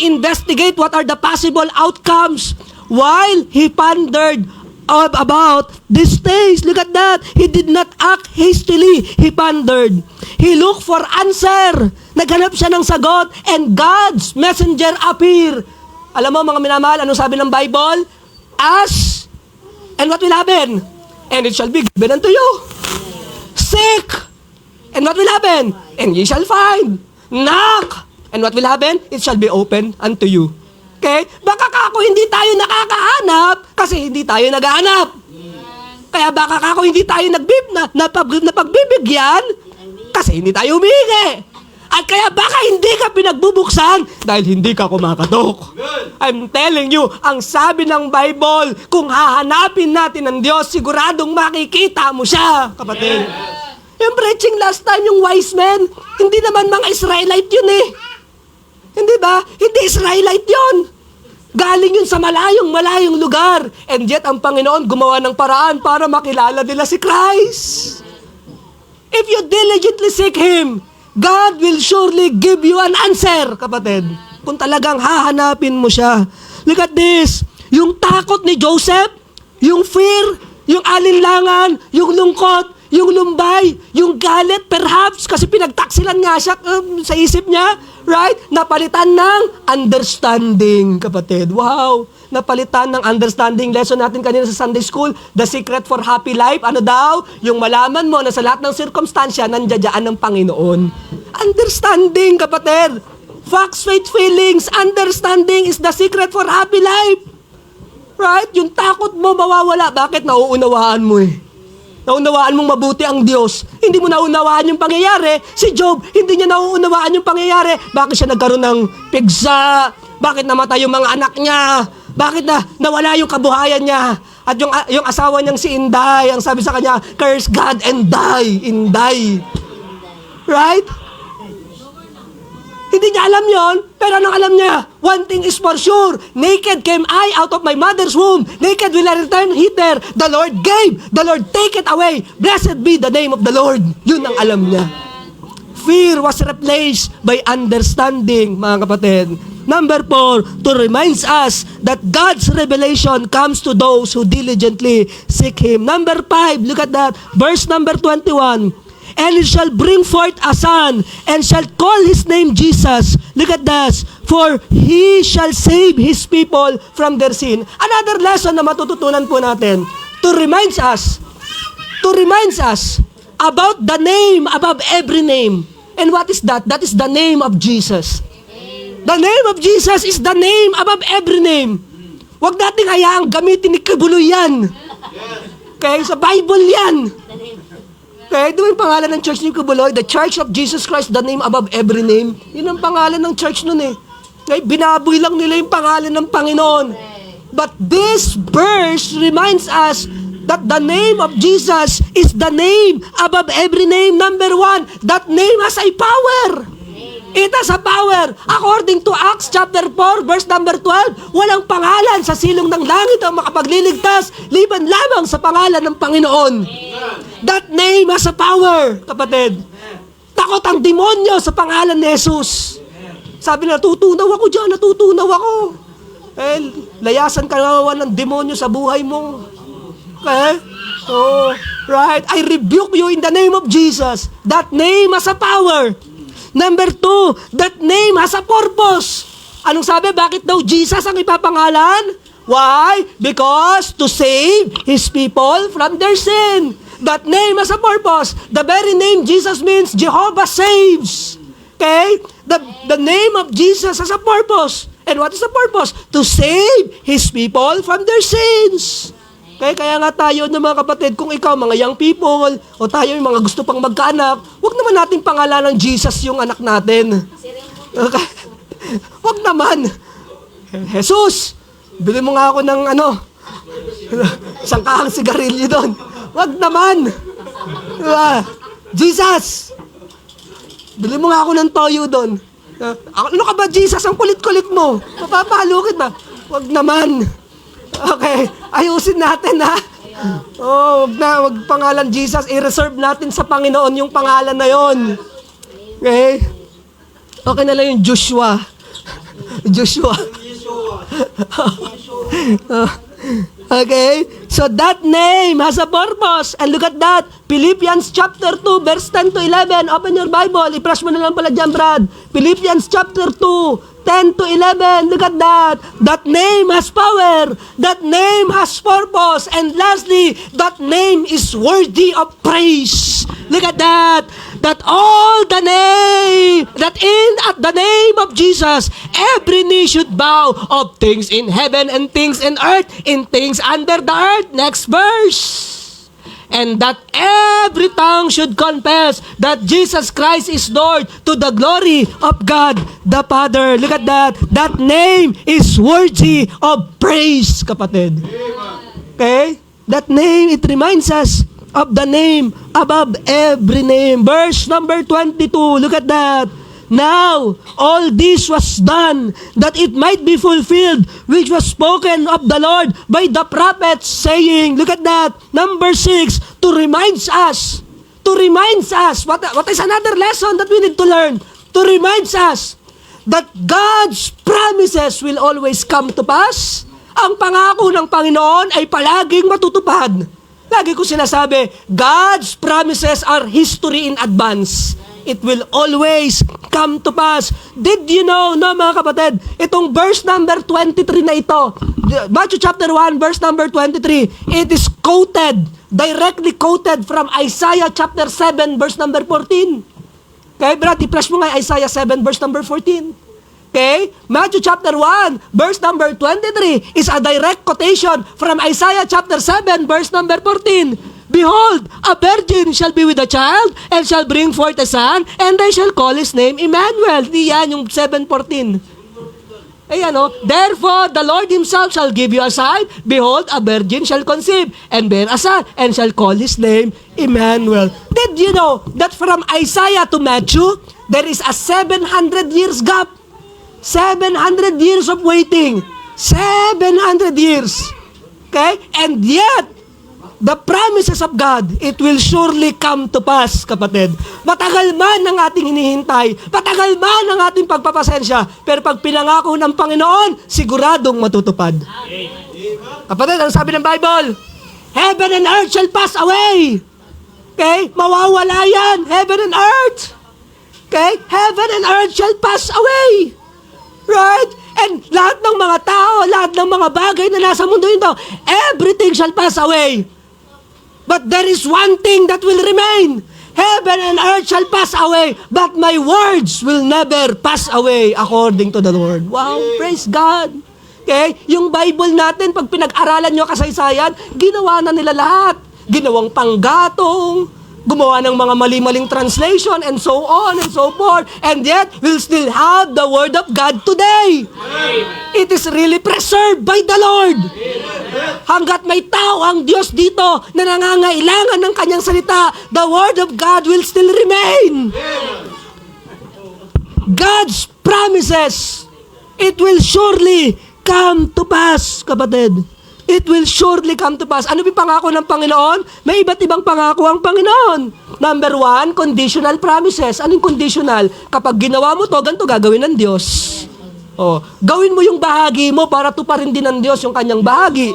investigate what are the possible outcomes while he pondered about these things. Look at that. He did not act hastily. He pondered. He looked for answer. Naghanap siya ng sagot and God's messenger appear. Alam mo mga minamahal, ano sabi ng Bible? Ask and what will happen? And it shall be given unto you. Seek and what will happen? And ye shall find. Knock and what will happen? It shall be open unto you. Okay? Baka kako hindi tayo nakakahanap kasi hindi tayo naghahanap. Kaya baka kako hindi tayo napagbibigyan kasi hindi tayo humingi. At kaya baka hindi ka pinagbubuksan dahil hindi ka kumakatok. I'm telling you, ang sabi ng Bible, kung hahanapin natin ng Diyos, siguradong makikita mo siya, kapatid. Yung preaching last time, yung wise men, hindi naman mga Israelite yun eh. Hindi ba? Hindi Israelite yun. Galing yun sa malayong lugar. And yet, ang Panginoon gumawa ng paraan para makilala nila si Christ. If you diligently seek Him, God will surely give you an answer, kapatid. Kung talagang hahanapin mo siya. Look at this. Yung takot ni Joseph, yung fear, yung alinlangan, yung lungkot, yung lumbay, yung galit, perhaps, kasi pinagtaksilan nga siya sa isip niya, right? Napalitan ng understanding, kapatid. Wow! Napalitan ng understanding. Lesson natin kanina sa Sunday School, the secret for happy life, ano daw? Yung malaman mo na sa lahat ng sirkumstansya, nandiyadyaan ng Panginoon. Understanding, kapatid. Facts, faith, feelings, understanding is the secret for happy life. Right? Yung takot mo mawawala. Bakit? Nauunawaan mo eh. Naunawaan mong mabuti ang Diyos. Hindi mo naunawaan yung pangyayari. Si Job, hindi niya nauunawaan yung pangyayari. Bakit siya nagkaroon ng pigsa? Bakit namatay yung mga anak niya? Bakit nawala yung kabuhayan niya? At yung asawa niyang si Inday, ang sabi sa kanya, curse God and die. Inday. Right? Hindi niya alam yon, pero anong alam niya? One thing is for sure, naked came I out of my mother's womb, naked will I return hither. The Lord gave, the Lord take it away. Blessed be the name of the Lord. Yun ang alam niya. Fear was replaced by understanding, mga kapatid. Number 4, to reminds us that God's revelation comes to those who diligently seek Him. Number 5, look at that, verse number 21. And he shall bring forth a son, and shall call his name Jesus. Look at this. For he shall save his people from their sin. Another lesson na matututunan po natin. To remind us about the name above every name. And what is that? That is the name of Jesus. The name of Jesus is the name above every name. Huwag nating hayaang gamitin ni Kibuloy yan. Okay? Sa Bible yan. Okay, doon yung pangalan ng church ni Kibuloy, the Church of Jesus Christ, the name above every name. Yun ang pangalan ng church nun eh. Okay, binaboy lang nila yung pangalan ng Panginoon. But this verse reminds us that the name of Jesus is the name above every name. Number 1, that name has a power. It has a power. According to Acts chapter 4, verse number 12, walang pangalan sa silong ng langit ang makapagliligtas, liban lamang sa pangalan ng Panginoon. That name has a power, kapatid. Takot ang demonyo sa pangalan ni Jesus. Sabi na, natutunaw ako dyan, natutunaw ako. Layasan ka naman ng demonyo sa buhay mo. Okay? So, right? I rebuke you in the name of Jesus. That name has a power. Number 2, that name has a purpose. Anong sabi? Bakit daw Jesus ang ipapangalan? Why? Because to save His people from their sin. That name has a purpose. The very name Jesus means Jehovah saves. Okay? The name of Jesus has a purpose. And what is the purpose? To save His people from their sins. Kaya nga tayo ng mga kapatid, kung ikaw, mga young people, o tayo yung mga gusto pang magkaanak, huwag naman nating pangalanan ng Jesus yung anak natin. Okay? Huwag naman. Jesus, bili mo nga ako ng sangkahang sigarilyo doon. Huwag naman. Diba? Jesus, bili mo nga ako ng toyo doon. Ano ka ba, Jesus? Ang kulit-kulit mo. Mapapahalo kita. Huwag naman. Okay, ayusin natin, ha? Wag pangalan Jesus, i-reserve natin sa Panginoon yung pangalan na yon. Okay? Okay na lang yung Joshua. Joshua. Okay? So that name has a purpose. And look at that. Philippians chapter 2, verse 10 to 11. Open your Bible. I-flash mo na lang pala dyan, Brad. Philippians chapter 2, 10 to 11. Look at that. That name has power. That name has purpose. And lastly, that name is worthy of praise. Look at that. That at the name of Jesus, every knee should bow of things in heaven and things in earth, in things under the earth. Next verse. And that every tongue should confess that Jesus Christ is Lord, to the glory of God the Father. Look at that. That name is worthy of praise, kapatid. Okay? That name, it reminds us of the name above every name. Verse number 22. Look at that. Now, all this was done, that it might be fulfilled, which was spoken of the Lord by the prophets, saying, look at that, number 6, to remind us, what is another lesson that we need to learn? To remind us that God's promises will always come to pass. Ang pangako ng Panginoon ay palaging matutupad. Lagi ko sinasabi, God's promises are history in advance. It will always come to pass. Did you know, mga kapatid, itong verse number 23 na ito, Matthew chapter 1, verse number 23, it is directly quoted from Isaiah chapter 7, verse number 14. Okay, Brad, i-flash mo nga Isaiah 7, verse number 14. Okay? Matthew chapter 1, verse number 23 is a direct quotation from Isaiah chapter 7, verse number 14. Behold, a virgin shall be with a child, and shall bring forth a son, and they shall call his name Emmanuel. Yan yung 7:14. Ayan o. Therefore, the Lord himself shall give you a sign. Behold, a virgin shall conceive, and bear a son, and shall call his name Emmanuel. Did you know that from Isaiah to Matthew, there is a 700 years gap? 700 years of waiting. 700 years. Okay? And yet, the promises of God, it will surely come to pass, kapatid. Matagal man ang ating hinihintay, matagal man ang ating pagpapasensya, pero pag pinangako ng Panginoon, siguradong matutupad. Kapatid, ang sabi ng Bible, heaven and earth shall pass away. Okay? Mawawala yan. Heaven and earth. Okay? Heaven and earth shall pass away. Right? And lahat ng mga tao, lahat ng mga bagay na nasa mundo ito, everything shall pass away. But there is one thing that will remain. Heaven and earth shall pass away, but my words will never pass away, according to the Lord. Wow, praise God. Okay? Yung Bible natin, pag pinag-aralan nyo kasaysayan, ginawa na nila lahat. Ginawang panggatong, gumawa ng mga mali-maling translation, and so on and so forth. And yet, we'll still have the Word of God today. It is really preserved by the Lord. Hanggat may tao ang Diyos dito na nangangailangan ng kanyang salita, the Word of God will still remain. God's promises, it will surely come to pass, kapatid. It will surely come to pass. Ano yung pangako ng Panginoon? May iba't ibang pangako ang Panginoon. Number 1, conditional promises. Anong conditional? Kapag ginawa mo to, ganito gagawin ng Diyos. Oh, gawin mo yung bahagi mo para tuparin din ng Diyos yung kanyang bahagi.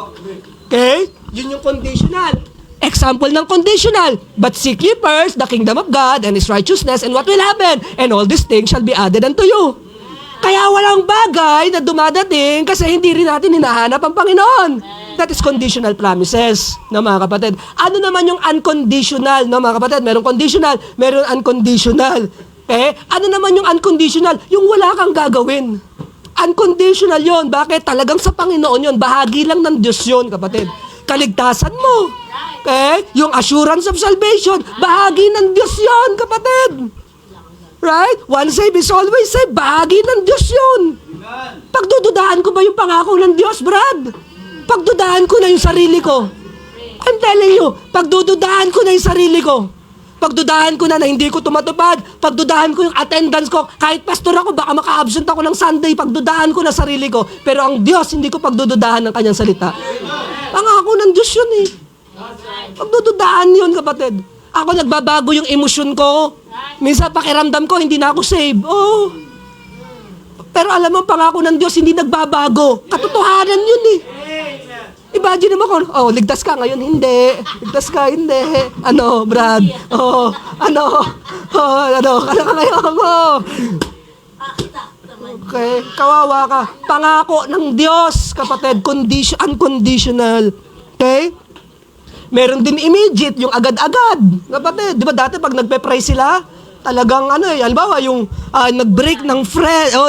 Okay? Yun yung conditional. Example ng conditional. But seek ye first the kingdom of God and His righteousness, and what will happen? And all these things shall be added unto you. Kaya walang bagay na dumadating kasi hindi rin natin hinahanap ang Panginoon. That is conditional promises, no, mga kapatid. Ano naman yung unconditional, no, mga kapatid? Merong conditional, meron unconditional. Ano naman yung unconditional? Yung wala kang gagawin. Unconditional yon. Bakit? Talagang sa Panginoon yon. Bahagi lang ng Diyos yon, kapatid. Kaligtasan mo. Yung assurance of salvation, bahagi ng Diyos yon, kapatid. Right? Once saved is always saved. Bahagi ng Diyos yun. Pagdududahan ko ba yung pangako ng Diyos, Brad? Pagdudahan ko na yung sarili ko. I'm telling you, pagdududahan ko na yung sarili ko. Pagdudahan ko na hindi ko tumatupad. Pagdudahan ko yung attendance ko. Kahit pastor ako, baka maka-absent ako ng Sunday. Pagdudahan ko na sarili ko. Pero ang Diyos, hindi ko pagdududahan ng kanyang salita. Pangako ng Diyos yun eh. Pagdududahan yun, kapatid. Ako nagbabago yung emosyon ko. Minsan pakiramdam ko, hindi na ako saved. Oh. Pero alam mo, pangako ng Diyos, hindi nagbabago. Katotohanan yun eh. Imagine mo kung, ligtas ka ngayon, hindi. Ligtas ka, hindi. Ano, Brad? Ano ka ngayon? Okay, kawawa ka. Pangako ng Diyos, kapatid, unconditional. Okay? Meron din immediate, yung agad-agad. Kapatid, di ba dati pag nagpe-pray sila, talagang halimbawa yung nag-break ng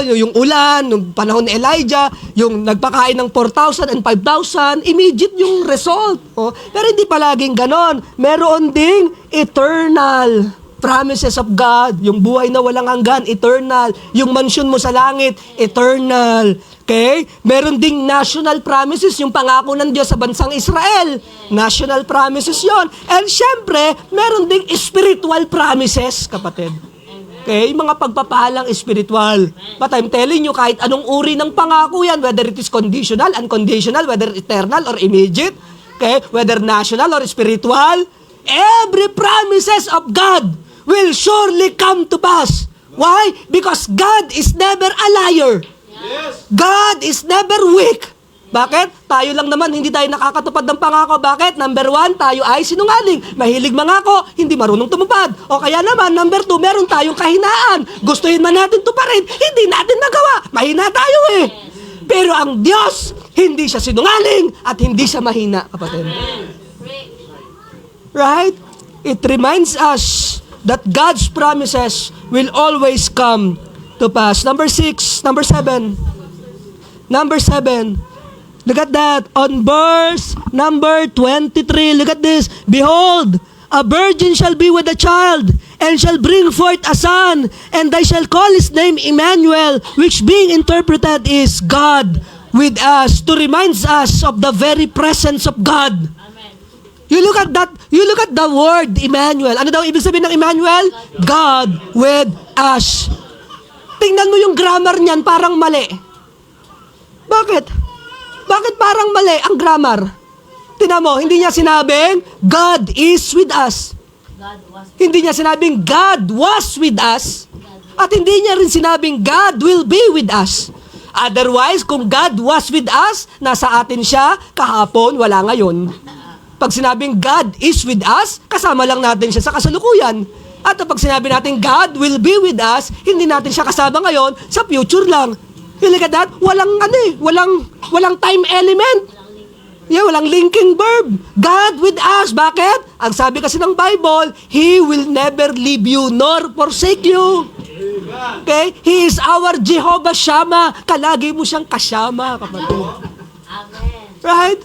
yung ulan, yung panahon ni Elijah, yung nagpakain ng 4,000 and 5,000, immediate yung result. Pero hindi palaging ganon. Meron ding eternal promises of God. Yung buhay na walang hanggan, eternal. Yung mansyon mo sa langit, eternal. Okay? Meron ding national promises, yung pangako ng Diyos sa bansang Israel. National promises yon. And syempre, meron ding spiritual promises, kapatid. Okay? Mga pagpapahalang spiritual. But I'm telling you, kahit anong uri ng pangako yan, whether it is conditional, unconditional, whether eternal or immediate, okay? Whether national or spiritual, every promises of God will surely come to pass. Why? Because God is never a liar. God is never weak. Bakit? Tayo lang naman, hindi tayo nakakatupad ng pangako. Bakit? Number 1, tayo ay sinungaling. Mahilig mangako, hindi marunong tumupad. O kaya naman, number 2, meron tayong kahinaan. Gustuhin man natin tuparin, hindi natin nagawa. Mahina tayo eh. Pero ang Diyos, hindi siya sinungaling at hindi siya mahina, kapatid. Right? It reminds us that God's promises will always come to pass. Number 7. Look at that. On verse number 23, look at this. Behold, a virgin shall be with a child, and shall bring forth a son, and they shall call his name Emmanuel, which being interpreted is God with us, to remind us of the very presence of God. You look at that, you look at the word Emmanuel. Ano daw ibig sabihin ng Emmanuel? God with us. Tingnan mo yung grammar niyan, parang mali. Bakit? Bakit parang mali ang grammar? Tingnan mo, hindi niya sinabing, God is with us. Hindi niya sinabing, God was with us. At hindi niya rin sinabing, God will be with us. Otherwise, kung God was with us, nasa atin siya, kahapon, wala ngayon. Pag sinabing, God is with us, kasama lang natin siya sa kasalukuyan. At pag sinabi natin, God will be with us, hindi natin siya kasama ngayon, sa future lang. You look at that, walang time element. Walang linking verb. God with us. Bakit? Ang sabi kasi ng Bible, He will never leave you nor forsake you. Okay? He is our Jehovah Shammah. Kalagi mo siyang kasama, kapatid. Right?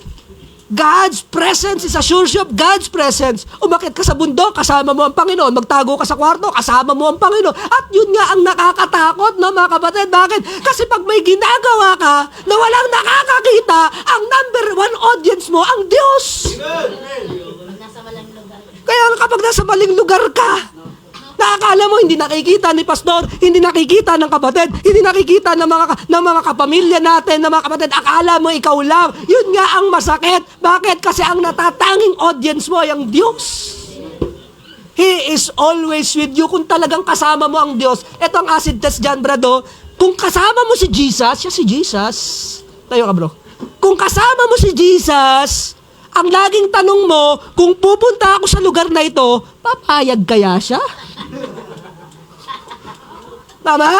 God's presence is a sure of God's presence. Umakyat ka sa bundok, kasama mo ang Panginoon. Magtago ka sa kwarto, kasama mo ang Panginoon. At yun nga ang nakakatakot, no, mga kapatid. Bakit? Kasi pag may ginagawa ka na walang nakakakita, ang number one audience mo, ang Diyos. Kaya kapag nasa maling lugar ka, nakakala mo hindi nakikita ni pastor, hindi nakikita ng kapatid, hindi nakikita ng mga kapamilya natin, ng mga kapatid, akala mo ikaw lang. Yun nga ang masakit. Bakit? Kasi ang natatanging audience mo ay ang Diyos. He is always with you. Kung talagang kasama mo ang Diyos, ito ang acid test dyan, brado. Kung kasama mo si Jesus, siya si Jesus. Tayo ka, bro. Kung kasama mo si Jesus, ang laging tanong mo, kung pupunta ako sa lugar na ito, papayag kaya siya? Tama?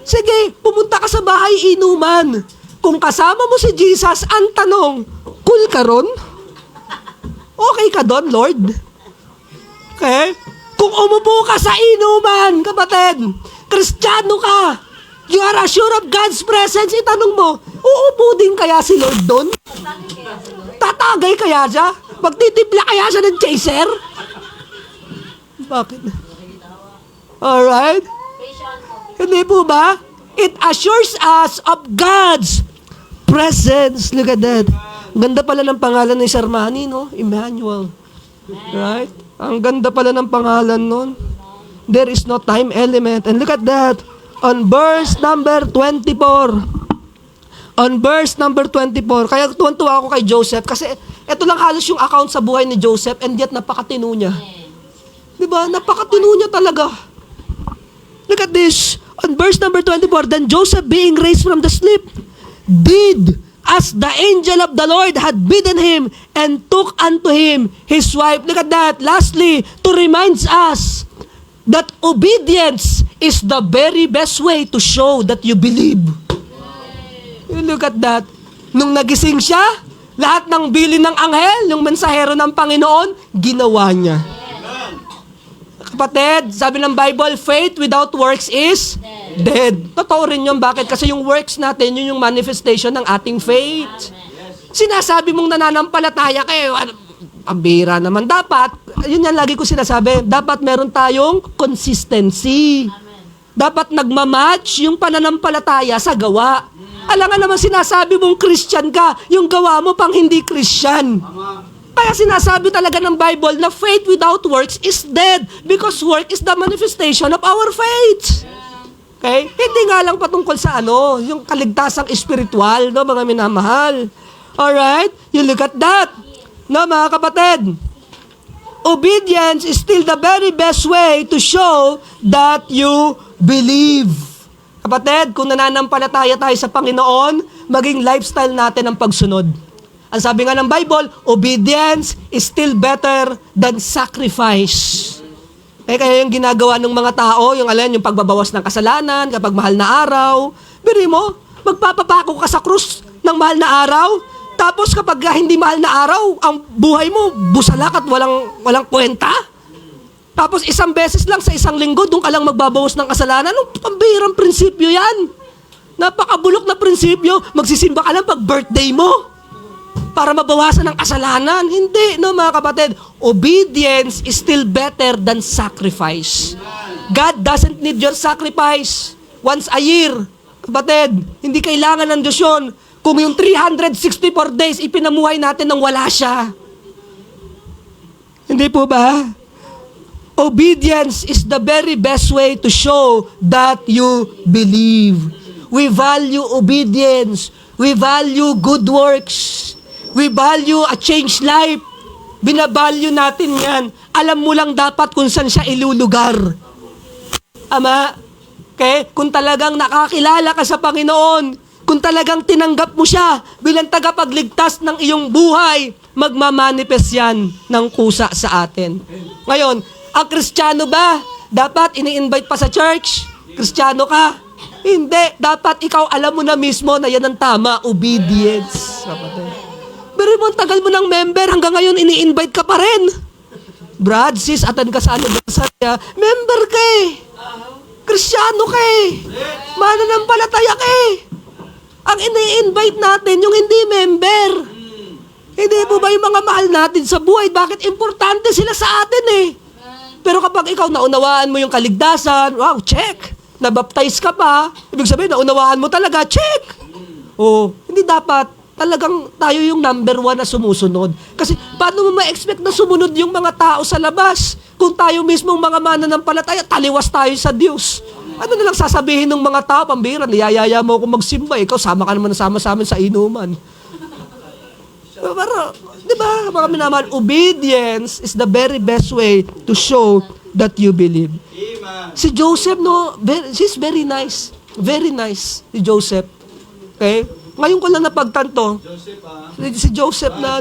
Sige, pumunta ka sa bahay inuman. Kung kasama mo si Jesus, ang tanong, cool ka ron? Okay ka doon, Lord? Okay? Kung umupo ka sa inuman, kapatid, Kristiyano ka, you are assured of God's presence, itanong mo, uupo din kaya si Lord doon? Tatagay kaya siya? Magtitipla kaya siya ng chaser? Bakit? Alright? Hindi po ba? It assures us of God's presence. Look at that. Ganda pala ng pangalan ni Sir Manny, no? Emmanuel. Right? Ang ganda pala ng pangalan nun. There is no time element. And look at that. On verse number 24. On verse number 24. Kaya tuwan-tuwa ako kay Joseph kasi ito lang halos yung account sa buhay ni Joseph and yet napakatino niya. Diba? Napakatino niya talaga. Look at this. On verse number 24, then Joseph being raised from the sleep, did as the angel of the Lord had bidden him, and took unto him his wife. Look at that. Lastly, to remind us that obedience is the very best way to show that you believe. You look at that. Nung nagising siya, lahat ng bilin ng anghel, yung mensahero ng Panginoon, ginawa niya. Kapatid, sabi ng Bible, faith without works is dead. Totoo rin yun. Bakit? Kasi yung works natin, yun yung manifestation ng ating faith. Sinasabi mong nananampalataya kayo, ang bira naman. Dapat, yun yan lagi ko sinasabi, dapat meron tayong consistency. Dapat nagmamatch yung pananampalataya sa gawa. Alam nga naman sinasabi mong Christian ka, yung gawa mo pang hindi Christian. Kaya sinasabi talaga ng Bible na faith without works is dead because work is the manifestation of our faith. Okay? Hindi nga lang patungkol sa yung kaligtasang espiritual, no, mga minamahal. Alright? You look at that. No, mga kapatid. Obedience is still the very best way to show that you believe. Kapatid, kung nananampalataya tayo sa Panginoon, maging lifestyle natin ang pagsunod. Ang sabi nga ng Bible, obedience is still better than sacrifice. Kaya yung ginagawa ng mga tao, yung pagbabawas ng kasalanan kapag mahal na araw, biri mo, magpapapako ka sa krus ng mahal na araw, tapos kapag hindi mahal na araw, ang buhay mo, busalak at walang kwenta. Tapos isang beses lang sa isang linggo, doon ka lang magbabawas ng kasalanan. Anong pambihirang prinsipyo yan? Napakabulok na prinsipyo. Magsisimba ka lang pag birthday mo para mabawasan ang kasalanan. Hindi, no, mga kapatid. Obedience is still better than sacrifice. God doesn't need your sacrifice once a year. Kapatid, hindi kailangan ng Diyos yun. Kung yung 364 days, ipinamuhay natin nang wala siya. Hindi po ba? Obedience is the very best way to show that you believe. We value obedience. We value good works. We value a changed life. Binavalue natin yan. Alam mo lang dapat kung saan siya ilulugar. Ama, okay? Kung talagang nakakilala ka sa Panginoon, kung talagang tinanggap mo siya bilang tagapagligtas ng iyong buhay, magmamanifest yan ng kusa sa atin. Ngayon, ang Kristiyano ba, dapat ini-invite pa sa church? Kristiyano ka? Hindi. Dapat ikaw alam mo na mismo na yan ang tama, obedience. Pero mo, tagal mo ng member, hanggang ngayon ini-invite ka pa rin. Brad, sis, attend ka sa anniversary. Member ka eh. Kristiyano ka eh. Mananampalataya ka eh. Ang ini-invite natin, yung hindi member. Hindi po ba yung mga mahal natin sa buhay, bakit importante sila sa atin eh? Pero kapag ikaw naunawaan mo yung kaligtasan, wow, check. Nabaptize ka pa, ibig sabihin, naunawaan mo talaga, check. Hindi dapat talagang tayo yung number 1 na sumusunod. Kasi paano mo ma-expect na sumunod yung mga tao sa labas? Kung tayo mismong mga mananampalataya, taliwas tayo sa Diyos. Ano na lang sasabihin ng mga tao, pambira, niyayaya mo ako magsimba, ikaw sama ka naman sama sa amin sa inuman. Pero, di ba, mga minaman, obedience is the very best way to show that you believe. Si Joseph, no, she's very nice. Very nice, si Joseph. Okay? Ngayon ko lang napagtanto, si Joseph na,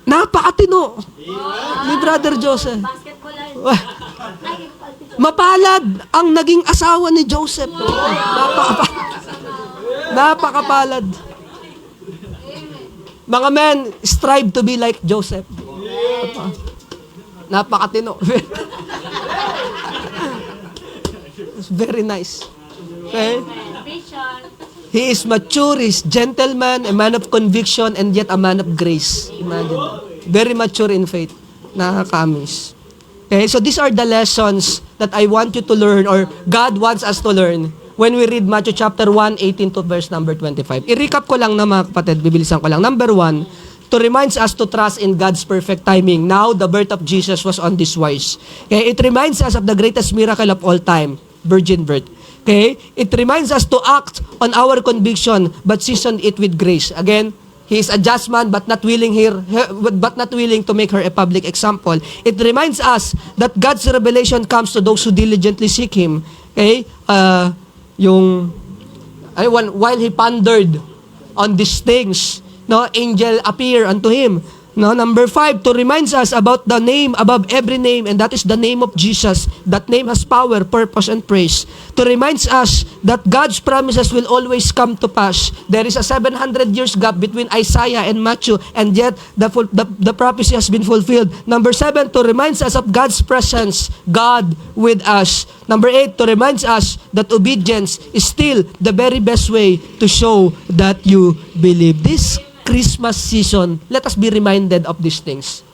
napakatino. Ni Brother Joseph. Mapalad ang naging asawa ni Joseph. Napakapalad. Mga men, strive to be like Joseph. Napakatino. It's very nice. Okay? He is mature, he's gentleman, a man of conviction, and yet a man of grace. Imagine. Very mature in faith. Nakaka-amaze. Okay, so these are the lessons that I want you to learn, or God wants us to learn when we read Matthew chapter 1, 18 to verse number 25. I-recap ko lang na mga kapatid, bibilisan ko lang. Number 1, to reminds us to trust in God's perfect timing. Now, the birth of Jesus was on this wise. Okay, it reminds us of the greatest miracle of all time, virgin birth. Okay, it reminds us to act on our conviction, but season it with grace. Again, He is a just man, but not willing to make her a public example. It reminds us that God's revelation comes to those who diligently seek Him. Okay? While He pondered on these things, no, angel appear unto him. No, number 5, to reminds us about the name above every name, and that is the name of Jesus. That name has power, purpose, and praise. To reminds us that God's promises will always come to pass. There is a 700 years gap between Isaiah and Matthew, and yet the prophecy has been fulfilled. Number 7, to reminds us of God's presence, God with us. Number 8, to reminds us that obedience is still the very best way to show that you believe. This Christmas season, let us be reminded of these things.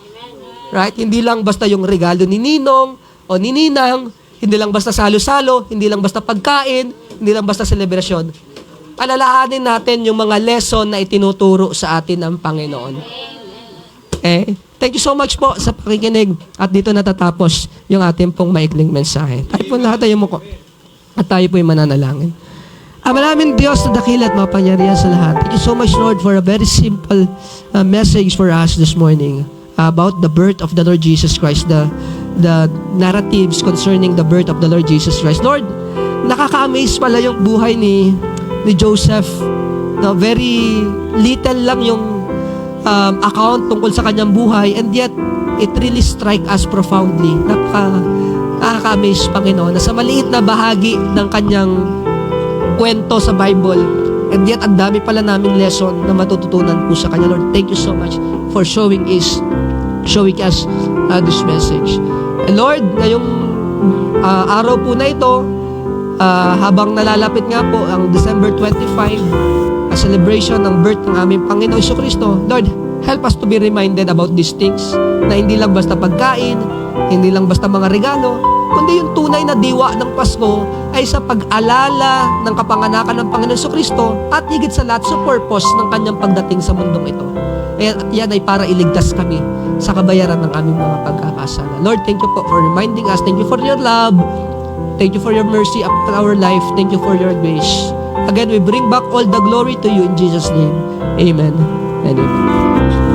Right? Hindi lang basta yung regalo ni Ninong o ni Ninang, hindi lang basta salo-salo, hindi lang basta pagkain, hindi lang basta selebrasyon. Alalahanin natin yung mga lesson na itinuturo sa atin ng Panginoon. Okay? Thank you so much po sa pakikinig. At dito natatapos yung ating pong maikling mensahe. Tayo po lahat tayo muko. At tayo po yung mananalangin. Maraming Diyos na dakila at mapangyarihan sa lahat. Thank you so much, Lord, for a very simple message for us this morning about the birth of the Lord Jesus Christ, the narratives concerning the birth of the Lord Jesus Christ. Lord, nakaka-amaze pala yung buhay ni Joseph. No, very little lang yung account tungkol sa kanyang buhay, and yet it really strike us profoundly. Nakaka-amaze, Panginoon, na sa maliit na bahagi ng kanyang kwento sa Bible, and yet ang dami pala naming lesson na matututunan po sa kanya. Lord, thank you so much for showing us this message. And Lord, ngayong araw po na ito, habang nalalapit nga po ang December 25, a celebration ng birth ng aming Panginoon Jesucristo, Lord, help us to be reminded about these things, na hindi lang basta pagkain, hindi lang basta mga regalo, kundi yung tunay na diwa ng Pasko ay sa pag-alala ng kapanganakan ng Panginoon Jesucristo, at higit sa lahat sa purpose ng kanyang pagdating sa mundong ito. At yan ay para iligtas kami sa kabayaran ng aming mga pagkakasala. Lord, thank you po for reminding us. Thank you for your love. Thank you for your mercy upon our life. Thank you for your grace. Again, we bring back all the glory to you in Jesus' name. Amen and amen.